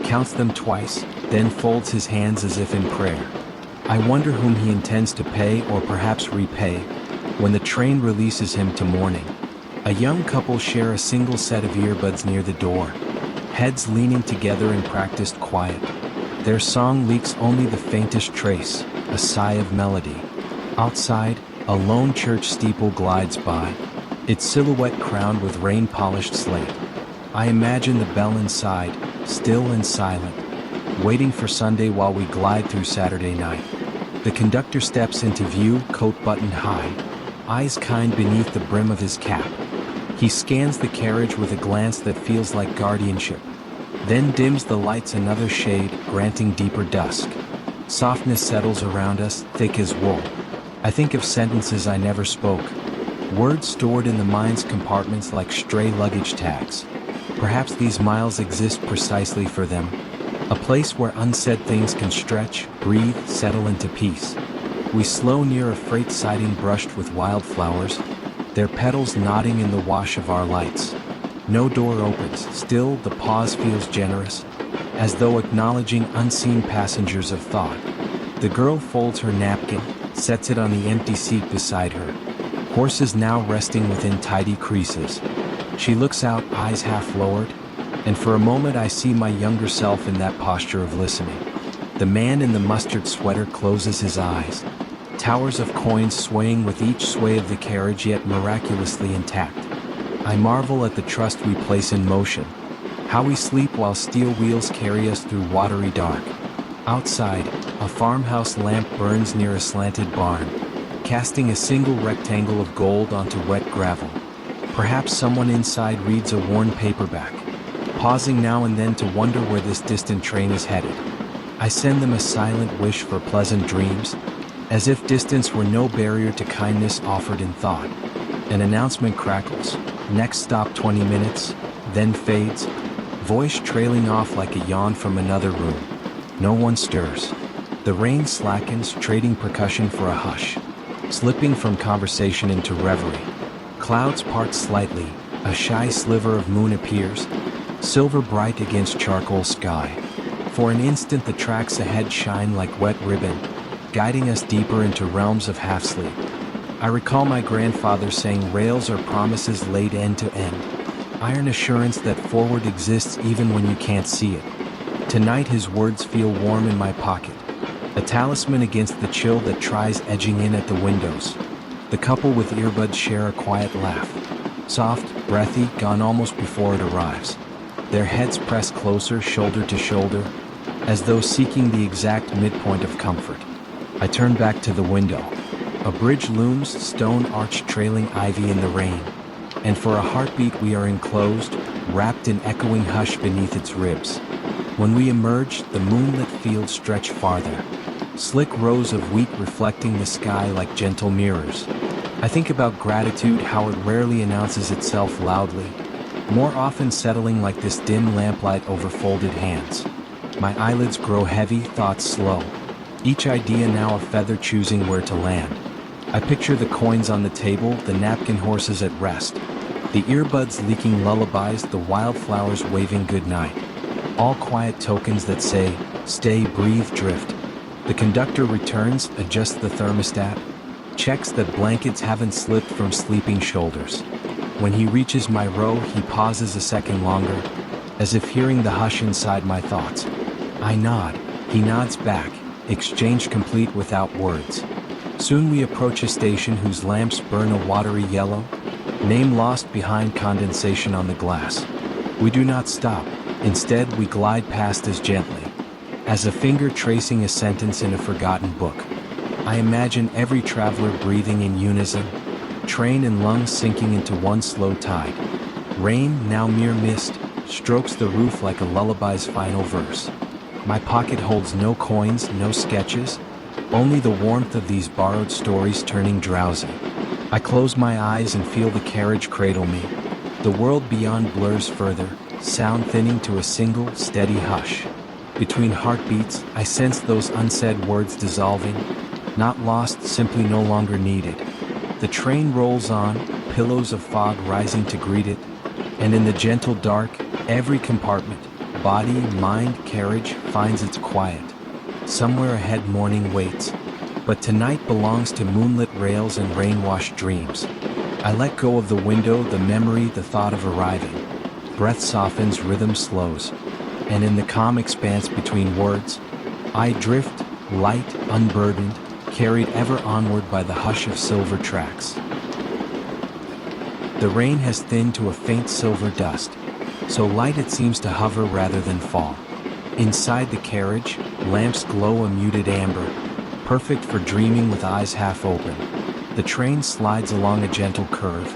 counts them twice, then folds his hands as if in prayer. I wonder whom he intends to pay or perhaps repay when the train releases him to mourning. A young couple share a single set of earbuds near the door, heads leaning together in practiced quiet. Their song leaks only the faintest trace, a sigh of melody. Outside, a lone church steeple glides by, its silhouette crowned with rain-polished slate. I imagine the bell inside, still and silent, waiting for Sunday while we glide through Saturday night. The conductor steps into view, coat buttoned high, eyes kind beneath the brim of his cap. He scans the carriage with a glance that feels like guardianship, then dims the lights another shade, granting deeper dusk. Softness settles around us, thick as wool. I think of sentences I never spoke, words stored in the mind's compartments like stray luggage tags. Perhaps these miles exist precisely for them, a place where unsaid things can stretch, breathe, settle into peace. We slow near a freight siding brushed with wildflowers, their petals nodding in the wash of our lights. No door opens, still the pause feels generous, as though acknowledging unseen passengers of thought. The girl folds her napkin, sets it on the empty seat beside her, horses now resting within tidy creases. She looks out, eyes half lowered, and for a moment I see my younger self in that posture of listening. The man in the mustard sweater closes his eyes, towers of coins swaying with each sway of the carriage yet miraculously intact. I marvel at the trust we place in motion, how we sleep while steel wheels carry us through watery dark. Outside, a farmhouse lamp burns near a slanted barn, casting a single rectangle of gold onto wet gravel. Perhaps someone inside reads a worn paperback. pausing now and then to wonder where this distant train is headed. I send them a silent wish for pleasant dreams, as if distance were no barrier to kindness offered in thought. An announcement crackles. Next stop 20 minutes, then fades, voice trailing off like a yawn from another room. No one stirs. The rain slackens, trading percussion for a hush, slipping from conversation into reverie. Clouds part slightly, a shy sliver of moon appears, silver bright against charcoal sky. For an instant the tracks ahead shine like wet ribbon, guiding us deeper into realms of half-sleep. I recall my grandfather saying rails are promises laid end to end, iron assurance that forward exists even when you can't see it. Tonight his words feel warm in my pocket, a talisman against the chill that tries edging in at the windows. The couple with earbuds share a quiet laugh, soft, breathy, gone almost before it arrives. Their heads press closer, shoulder to shoulder, as though seeking the exact midpoint of comfort. I turn back to the window. A bridge looms, stone arch trailing ivy in the rain, and for a heartbeat we are enclosed, wrapped in echoing hush beneath its ribs. When we emerge, the moonlit fields stretch farther, slick rows of wheat reflecting the sky like gentle mirrors. I think about gratitude, how it rarely announces itself loudly, more often settling like this dim lamplight over folded hands. My eyelids grow heavy, thoughts slow, each idea now a feather choosing where to land. I picture the coins on the table, the napkin horses at rest, the earbuds leaking lullabies, the wildflowers waving goodnight. All quiet tokens that say, stay, breathe, drift. The conductor returns, adjusts the thermostat, checks that blankets haven't slipped from sleeping shoulders. When he reaches my row, he pauses a second longer, as if hearing the hush inside my thoughts. I nod, he nods back, exchange complete without words. Soon we approach a station whose lamps burn a watery yellow, name lost behind condensation on the glass. We do not stop, instead we glide past as gently, as a finger tracing a sentence in a forgotten book. I imagine every traveler breathing in unison, train and lungs sinking into one slow tide. Rain, now mere mist, strokes the roof like a lullaby's final verse. My pocket holds no coins, no sketches, only the warmth of these borrowed stories turning drowsy. I close my eyes and feel the carriage cradle me. The world beyond blurs further, sound thinning to a single, steady hush. Between heartbeats, I sense those unsaid words dissolving, not lost, simply no longer needed. The train rolls on, pillows of fog rising to greet it, and in the gentle dark, every compartment, body, mind, carriage, finds its quiet. Somewhere ahead morning waits, but tonight belongs to moonlit rails and rain-washed dreams. I let go of the window, the memory, the thought of arriving. Breath softens, rhythm slows, and in the calm expanse between words, I drift, light, unburdened, carried ever onward by the hush of silver tracks. The rain has thinned to a faint silver dust, so light it seems to hover rather than fall. Inside the carriage, lamps glow a muted amber, perfect for dreaming with eyes half open. The train slides along a gentle curve,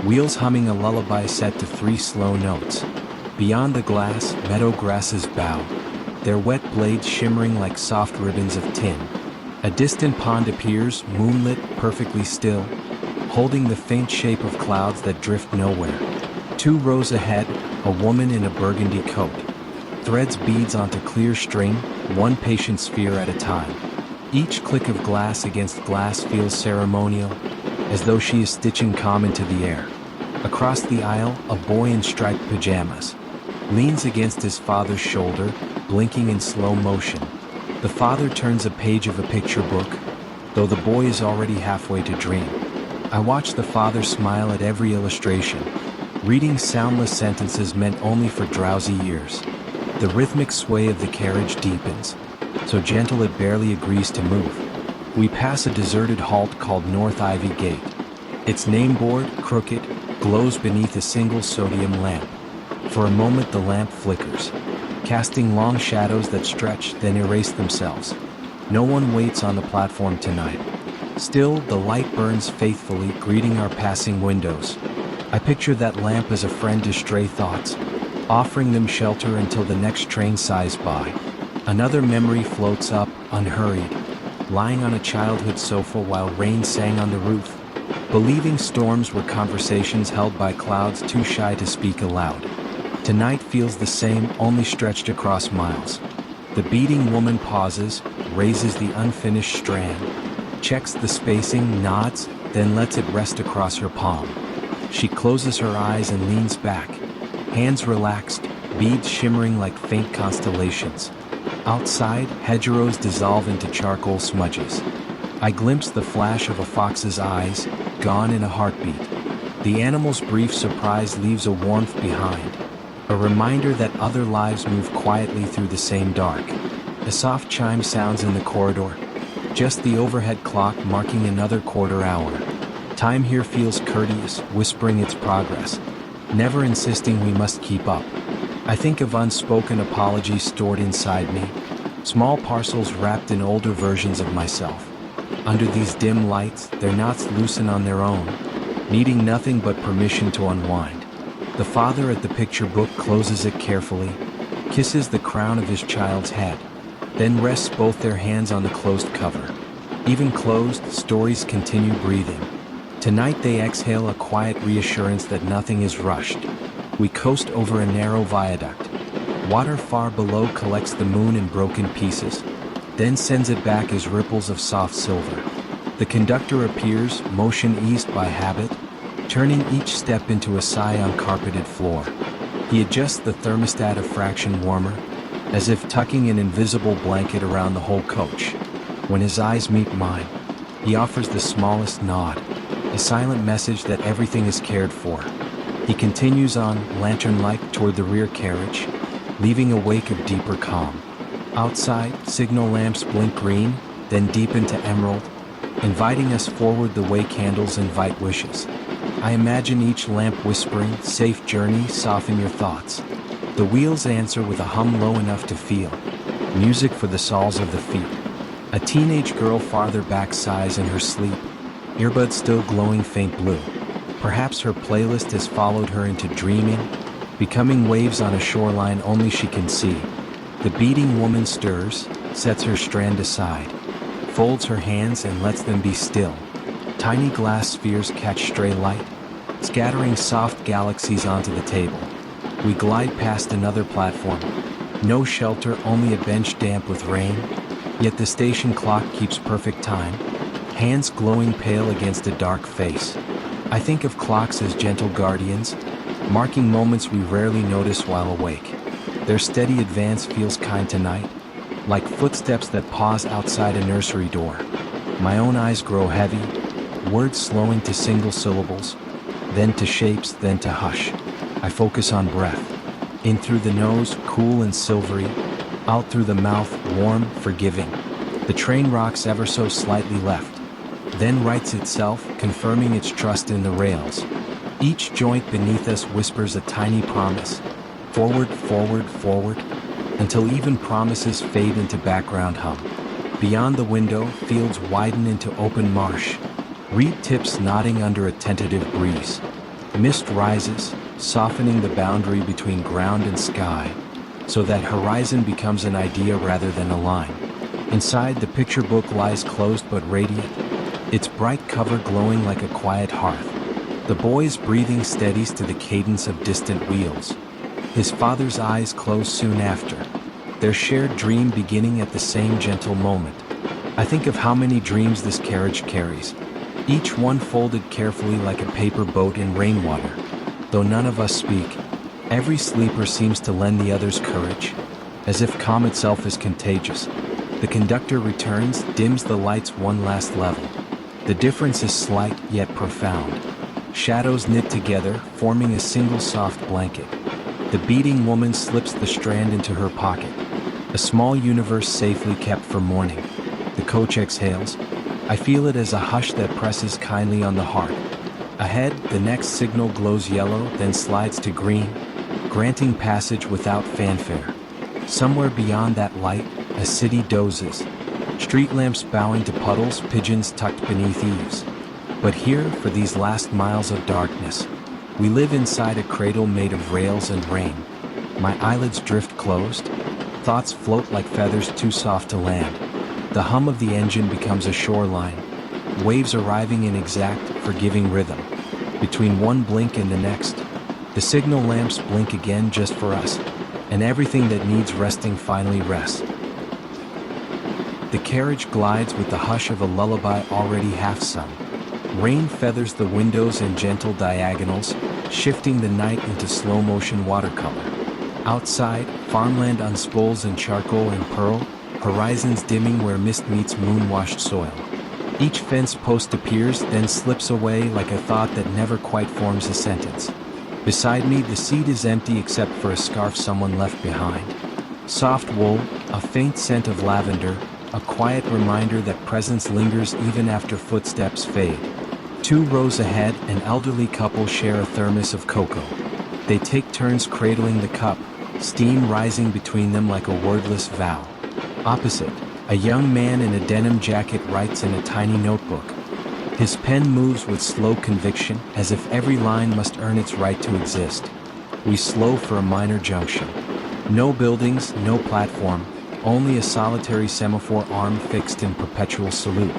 wheels humming a lullaby set to 3 slow notes. Beyond the glass, meadow grasses bow, their wet blades shimmering like soft ribbons of tin. A distant pond appears, moonlit, perfectly still, holding the faint shape of clouds that drift nowhere. 2 rows ahead, a woman in a burgundy coat threads beads onto clear string, one patient sphere at a time. Each click of glass against glass feels ceremonial, as though she is stitching calm into the air. Across the aisle, a boy in striped pajamas leans against his father's shoulder, blinking in slow motion. The father turns a page of a picture book, though the boy is already halfway to dream. I watch the father smile at every illustration, reading soundless sentences meant only for drowsy ears. The rhythmic sway of the carriage deepens, so gentle it barely agrees to move. We pass a deserted halt called North Ivy Gate. Its name board, crooked, glows beneath a single sodium lamp. For a moment the lamp flickers, casting long shadows that stretch, then erase themselves. No one waits on the platform tonight. Still, the light burns faithfully, greeting our passing windows. I picture that lamp as a friend to stray thoughts, offering them shelter until the next train sighs by. Another memory floats up, unhurried, lying on a childhood sofa while rain sang on the roof, believing storms were conversations held by clouds too shy to speak aloud. Tonight feels the same, only stretched across miles. The beating woman pauses, raises the unfinished strand, checks the spacing, nods, then lets it rest across her palm. She closes her eyes and leans back, hands relaxed, beads shimmering like faint constellations. Outside, hedgerows dissolve into charcoal smudges. I glimpse the flash of a fox's eyes, gone in a heartbeat. The animal's brief surprise leaves a warmth behind, a reminder that other lives move quietly through the same dark. A soft chime sounds in the corridor, just the overhead clock marking another quarter hour. Time here feels courteous, whispering its progress, never insisting we must keep up. I think of unspoken apologies stored inside me, small parcels wrapped in older versions of myself. Under these dim lights, their knots loosen on their own, needing nothing but permission to unwind. The father at the picture book closes it carefully, kisses the crown of his child's head, then rests both their hands on the closed cover. Even closed, stories continue breathing. Tonight they exhale a quiet reassurance that nothing is rushed. We coast over a narrow viaduct. Water far below collects the moon in broken pieces, then sends it back as ripples of soft silver. The conductor appears, motion eased by habit, turning each step into a sigh on carpeted floor. He adjusts the thermostat a fraction warmer, as if tucking an invisible blanket around the whole coach. When his eyes meet mine, he offers the smallest nod, a silent message that everything is cared for. He continues on, lantern-like, toward the rear carriage, leaving a wake of deeper calm. Outside, signal lamps blink green, then deepen to emerald, inviting us forward the way candles invite wishes. I imagine each lamp whispering, "Safe journey, soften your thoughts." The wheels answer with a hum low enough to feel, music for the soles of the feet. A teenage girl farther back sighs in her sleep, earbuds still glowing faint blue. Perhaps her playlist has followed her into dreaming, becoming waves on a shoreline only she can see. The beating woman stirs, sets her strand aside, folds her hands and lets them be still. Tiny glass spheres catch stray light, scattering soft galaxies onto the table. We glide past another platform. No shelter, only a bench damp with rain, yet the station clock keeps perfect time, hands glowing pale against a dark face. I think of clocks as gentle guardians, marking moments we rarely notice while awake. Their steady advance feels kind tonight, like footsteps that pause outside a nursery door. My own eyes grow heavy, words slowing to single syllables, then to shapes, then to hush. I focus on breath. In through the nose, cool and silvery, out through the mouth, warm, forgiving. The train rocks ever so slightly left, then rights itself, confirming its trust in the rails. Each joint beneath us whispers a tiny promise. Forward, forward, forward, until even promises fade into background hum. Beyond the window, fields widen into open marsh, reed tips nodding under a tentative breeze. Mist rises, softening the boundary between ground and sky, so that horizon becomes an idea rather than a line. Inside, the picture book lies closed but radiant, its bright cover glowing like a quiet hearth. The boy's breathing steadies to the cadence of distant wheels. His father's eyes close soon after, their shared dream beginning at the same gentle moment. I think of how many dreams this carriage carries, each one folded carefully like a paper boat in rainwater. Though none of us speak, every sleeper seems to lend the others courage, as if calm itself is contagious. The conductor returns, dims the lights one last level. The difference is slight, yet profound. Shadows knit together, forming a single soft blanket. The beating woman slips the strand into her pocket, a small universe safely kept for morning. The coach exhales. I feel it as a hush that presses kindly on the heart. Ahead, the next signal glows yellow, then slides to green, granting passage without fanfare. Somewhere beyond that light, a city dozes, street lamps bowing to puddles, pigeons tucked beneath eaves. But here, for these last miles of darkness, we live inside a cradle made of rails and rain. My eyelids drift closed. Thoughts float like feathers too soft to land. The hum of the engine becomes a shoreline. Waves arriving in exact, forgiving rhythm. Between one blink and the next, the signal lamps blink again just for us, and everything that needs resting finally rests. The carriage glides with the hush of a lullaby already half sung. Rain feathers the windows in gentle diagonals, shifting the night into slow-motion watercolor. Outside, farmland unspools in charcoal and pearl, horizons dimming where mist meets moon-washed soil. Each fence post appears, then slips away like a thought that never quite forms a sentence. Beside me, the seat is empty except for a scarf someone left behind. Soft wool, a faint scent of lavender, a quiet reminder that presence lingers even after footsteps fade. 2 rows ahead, an elderly couple share a thermos of cocoa. They take turns cradling the cup, steam rising between them like a wordless vow. Opposite, a young man in a denim jacket writes in a tiny notebook. His pen moves with slow conviction, as if every line must earn its right to exist. We slow for a minor junction. No buildings, no platform, only a solitary semaphore arm fixed in perpetual salute.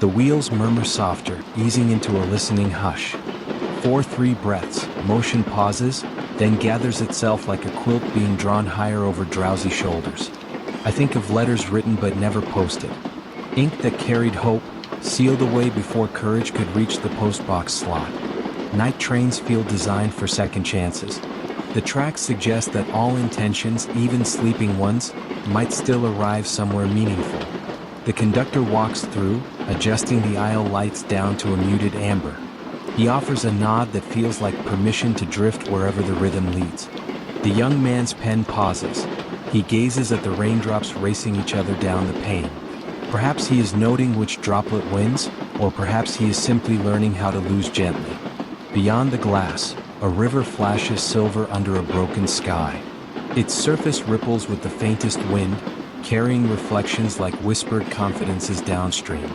The wheels murmur softer, easing into a listening hush. 4-3 breaths, motion pauses, then gathers itself like a quilt being drawn higher over drowsy shoulders. I think of letters written but never posted. Ink that carried hope, sealed away before courage could reach the postbox slot. Night trains feel designed for second chances. The tracks suggest that all intentions, even sleeping ones, might still arrive somewhere meaningful. The conductor walks through, adjusting the aisle lights down to a muted amber. He offers a nod that feels like permission to drift wherever the rhythm leads. The young man's pen pauses. He gazes at the raindrops racing each other down the pane. Perhaps he is noting which droplet wins, or perhaps he is simply learning how to lose gently. Beyond the glass, a river flashes silver under a broken sky. Its surface ripples with the faintest wind, carrying reflections like whispered confidences downstream.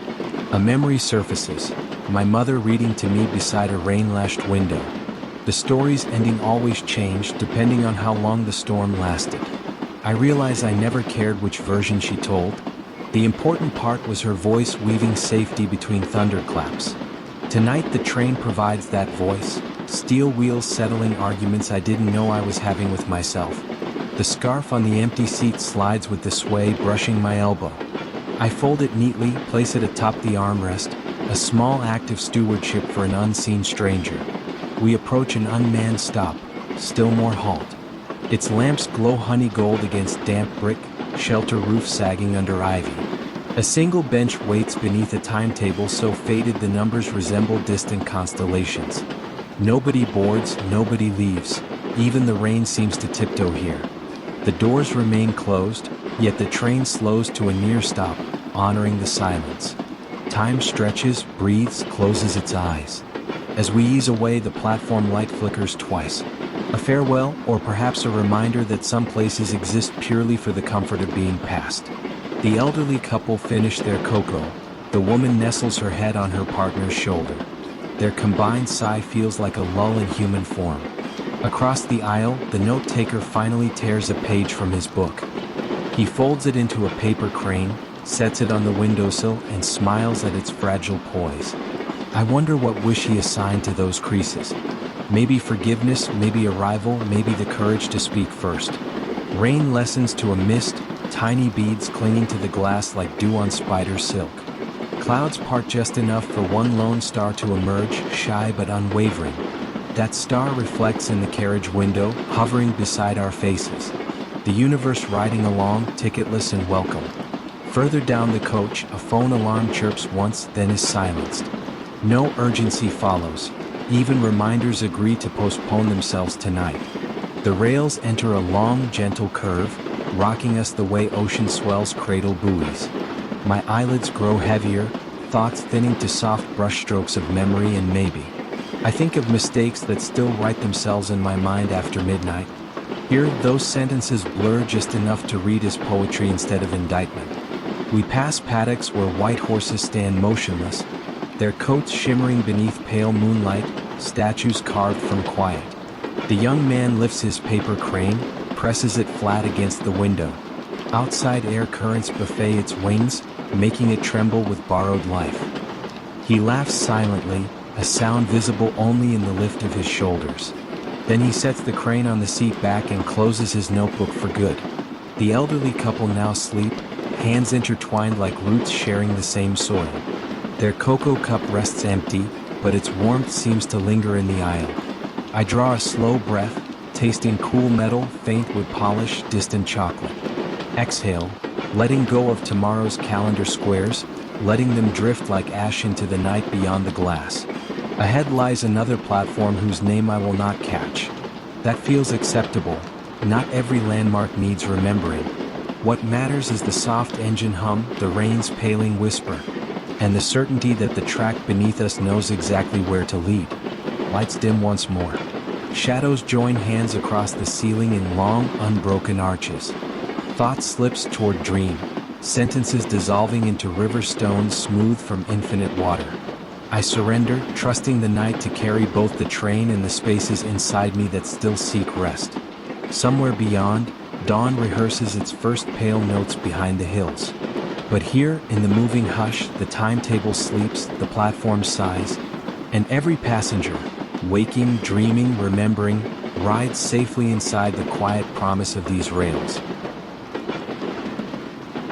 A memory surfaces, my mother reading to me beside a rain-lashed window. The story's ending always changed depending on how long the storm lasted. I realize I never cared which version she told. The important part was her voice weaving safety between thunderclaps. Tonight the train provides that voice, steel wheels settling arguments I didn't know I was having with myself. The scarf on the empty seat slides with the sway brushing my elbow. I fold it neatly, place it atop the armrest, a small act of stewardship for an unseen stranger. We approach an unmanned stop, still more halt. Its lamps glow honey gold against damp brick, shelter roof sagging under ivy. A single bench waits beneath a timetable so faded the numbers resemble distant constellations. Nobody boards, nobody leaves. Even the rain seems to tiptoe here. The doors remain closed, yet the train slows to a near stop, honoring the silence. Time stretches, breathes, closes its eyes. As we ease away, the platform light flickers twice. A farewell, or perhaps a reminder that some places exist purely for the comfort of being passed. The elderly couple finish their cocoa. The woman nestles her head on her partner's shoulder. Their combined sigh feels like a lull in human form. Across the aisle, the note-taker finally tears a page from his book. He folds it into a paper crane, sets it on the windowsill, and smiles at its fragile poise. I wonder what wish he assigned to those creases. Maybe forgiveness, maybe arrival, maybe the courage to speak first. Rain lessens to a mist, tiny beads clinging to the glass like dew on spider silk. Clouds part just enough for one lone star to emerge, shy but unwavering. That star reflects in the carriage window, hovering beside our faces. The universe riding along, ticketless and welcome. Further down the coach, a phone alarm chirps once, then is silenced. No urgency follows. Even reminders agree to postpone themselves tonight. The rails enter a long, gentle curve, rocking us the way ocean swells cradle buoys. My eyelids grow heavier, thoughts thinning to soft brushstrokes of memory and maybe. I think of mistakes that still write themselves in my mind after midnight. Here, those sentences blur just enough to read as poetry instead of indictment. We pass paddocks where white horses stand motionless, their coats shimmering beneath pale moonlight, statues carved from quiet. The young man lifts his paper crane, presses it flat against the window. Outside air currents buffet its wings, making it tremble with borrowed life. He laughs silently, a sound visible only in the lift of his shoulders. Then he sets the crane on the seat back and closes his notebook for good. The elderly couple now sleep, hands intertwined like roots sharing the same soil. Their cocoa cup rests empty, but its warmth seems to linger in the aisle. I draw a slow breath, tasting cool metal, faint wood polish, distant chocolate. Exhale, letting go of tomorrow's calendar squares, letting them drift like ash into the night beyond the glass. Ahead lies another platform whose name I will not catch. That feels acceptable. Not every landmark needs remembering. What matters is the soft engine hum, the rain's paling whisper, and the certainty that the track beneath us knows exactly where to lead. Lights dim once more. Shadows join hands across the ceiling in long, unbroken arches. Thought slips toward dream, sentences dissolving into river stones smooth from infinite water. I surrender, trusting the night to carry both the train and the spaces inside me that still seek rest. Somewhere beyond, dawn rehearses its first pale notes behind the hills. But here, in the moving hush, the timetable sleeps, the platform sighs, and every passenger, waking, dreaming, remembering, rides safely inside the quiet promise of these rails.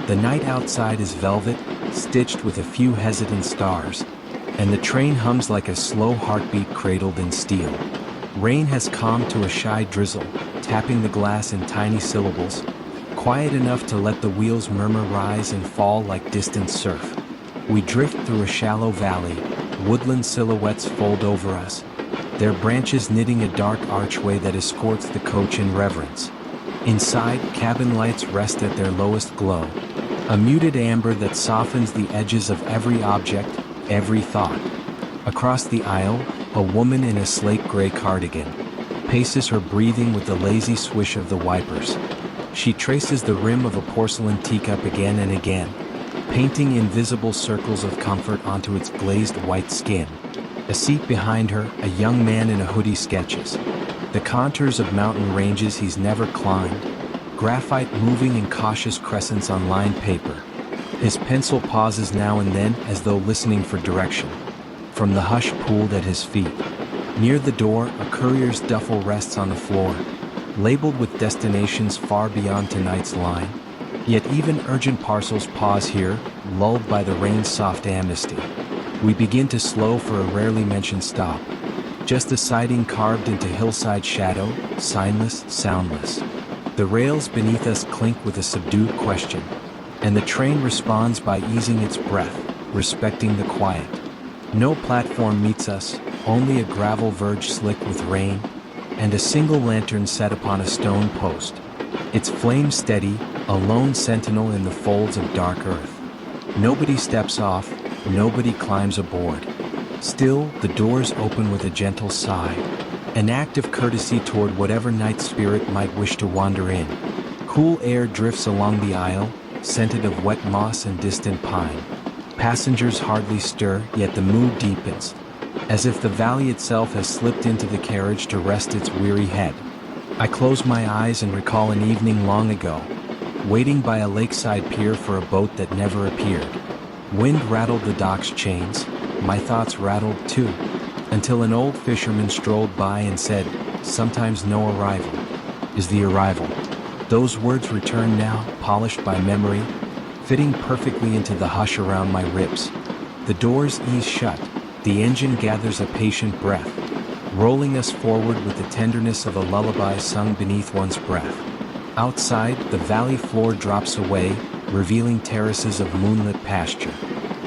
The night outside is velvet, stitched with a few hesitant stars, and the train hums like a slow heartbeat cradled in steel. Rain has calmed to a shy drizzle, tapping the glass in tiny syllables, quiet enough to let the wheels murmur rise and fall like distant surf. We drift through a shallow valley, woodland silhouettes fold over us, their branches knitting a dark archway that escorts the coach in reverence. Inside, cabin lights rest at their lowest glow, a muted amber that softens the edges of every object, every thought. Across the aisle, a woman in a slate gray cardigan paces her breathing with the lazy swish of the wipers. She traces the rim of a porcelain teacup again and again, painting invisible circles of comfort onto its glazed white skin. A seat behind her, a young man in a hoodie sketches the contours of mountain ranges he's never climbed, graphite moving in cautious crescents on lined paper. His pencil pauses now and then as though listening for direction. From the hush pooled at his feet. Near the door, a courier's duffel rests on the floor, labeled with destinations far beyond tonight's line. Yet even urgent parcels pause here, lulled by the rain's soft amnesty. We begin to slow for a rarely mentioned stop. Just a siding carved into hillside shadow, signless, soundless. The rails beneath us clink with a subdued question, and the train responds by easing its breath, respecting the quiet. No platform meets us, only a gravel verge slick with rain, and a single lantern set upon a stone post. Its flame steady, a lone sentinel in the folds of dark earth. Nobody steps off, nobody climbs aboard. Still, the doors open with a gentle sigh, an act of courtesy toward whatever night spirit might wish to wander in. Cool air drifts along the aisle, scented of wet moss and distant pine. Passengers hardly stir, yet the mood deepens, as if the valley itself has slipped into the carriage to rest its weary head. I close my eyes and recall an evening long ago, waiting by a lakeside pier for a boat that never appeared. Wind rattled the dock's chains, my thoughts rattled too, until an old fisherman strolled by and said, "Sometimes no arrival is the arrival." Those words return now, polished by memory, fitting perfectly into the hush around my ribs. The doors ease shut, the engine gathers a patient breath, rolling us forward with the tenderness of a lullaby sung beneath one's breath. Outside, the valley floor drops away, revealing terraces of moonlit pasture,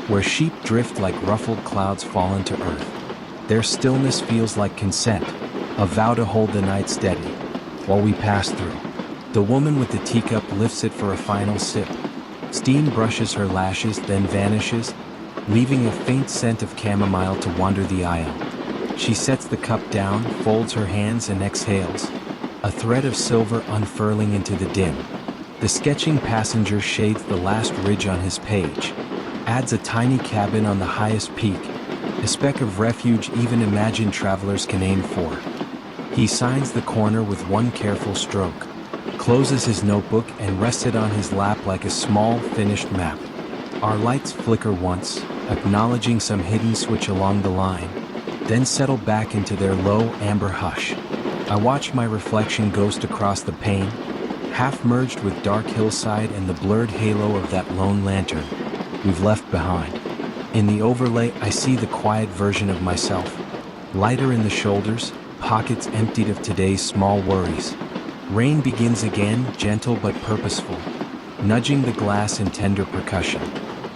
where sheep drift like ruffled clouds fallen to earth. Their stillness feels like consent, a vow to hold the night steady, while we pass through. The woman with the teacup lifts it for a final sip. Steam brushes her lashes, then vanishes, leaving a faint scent of chamomile to wander the aisle. She sets the cup down, folds her hands and exhales, a thread of silver unfurling into the dim. The sketching passenger shades the last ridge on his page, adds a tiny cabin on the highest peak, a speck of refuge even imagined travelers can aim for. He signs the corner with one careful stroke, closes his notebook and rests it on his lap like a small, finished map. Our lights flicker once, acknowledging some hidden switch along the line, then settle back into their low, amber hush. I watch my reflection ghost across the pane, half merged with dark hillside and the blurred halo of that lone lantern we've left behind. In the overlay, I see the quiet version of myself, lighter in the shoulders, pockets emptied of today's small worries. Rain begins again, gentle but purposeful, nudging the glass in tender percussion.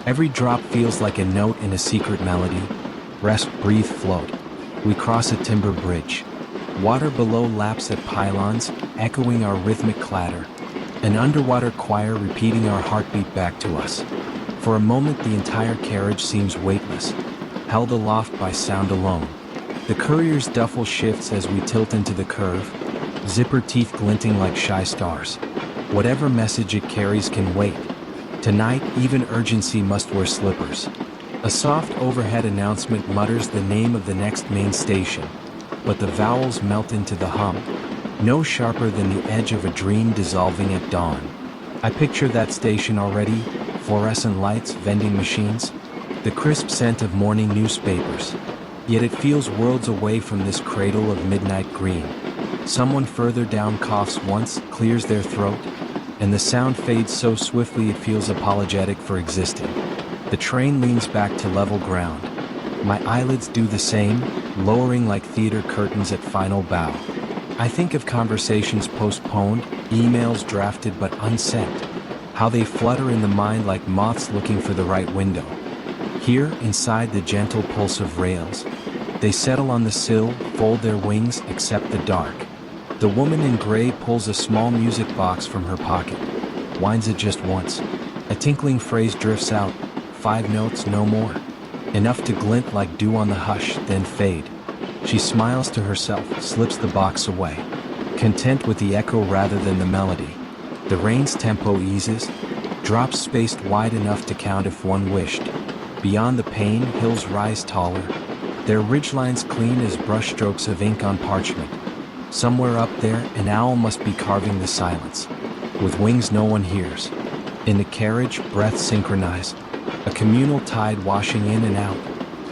Every drop feels like a note in a secret melody. Rest, breathe, float. We cross a timber bridge. Water below laps at pylons, echoing our rhythmic clatter. An underwater choir repeating our heartbeat back to us. For a moment the entire carriage seems weightless, held aloft by sound alone. The courier's duffel shifts as we tilt into the curve, zipper teeth glinting like shy stars. Whatever message it carries can wait. Tonight, even urgency must wear slippers. A soft overhead announcement mutters the name of the next main station, but the vowels melt into the hum, no sharper than the edge of a dream dissolving at dawn. I picture that station already, fluorescent lights, vending machines, the crisp scent of morning newspapers. Yet it feels worlds away from this cradle of midnight green. Someone further down coughs once, clears their throat, and the sound fades so swiftly it feels apologetic for existing. The train leans back to level ground. My eyelids do the same, lowering like theater curtains at final bow. I think of conversations postponed, emails drafted but unsent, how they flutter in the mind like moths looking for the right window. Here, inside the gentle pulse of rails, they settle on the sill, fold their wings, accept the dark. The woman in gray pulls a small music box from her pocket, winds it just once. A tinkling phrase drifts out, 5 notes, no more. Enough to glint like dew on the hush, then fade. She smiles to herself, slips the box away, content with the echo rather than the melody. The rain's tempo eases, drops spaced wide enough to count if one wished. Beyond the pane, hills rise taller, their ridgelines clean as brushstrokes of ink on parchment. Somewhere up there, an owl must be carving the silence, with wings no one hears. In the carriage, breaths synchronize, a communal tide washing in and out,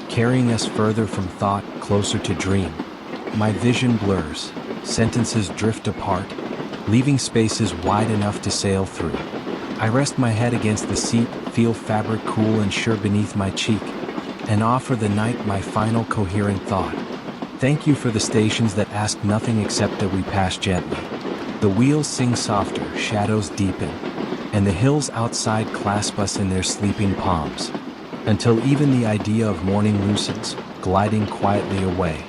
carrying us further from thought, closer to dream. My vision blurs, sentences drift apart, leaving spaces wide enough to sail through. I rest my head against the seat, feel fabric cool and sure beneath my cheek, and offer the night my final coherent thought. Thank you for the stations that ask nothing except that we pass gently. The wheels sing softer, shadows deepen, and the hills outside clasp us in their sleeping palms, until even the idea of morning loosens, gliding quietly away.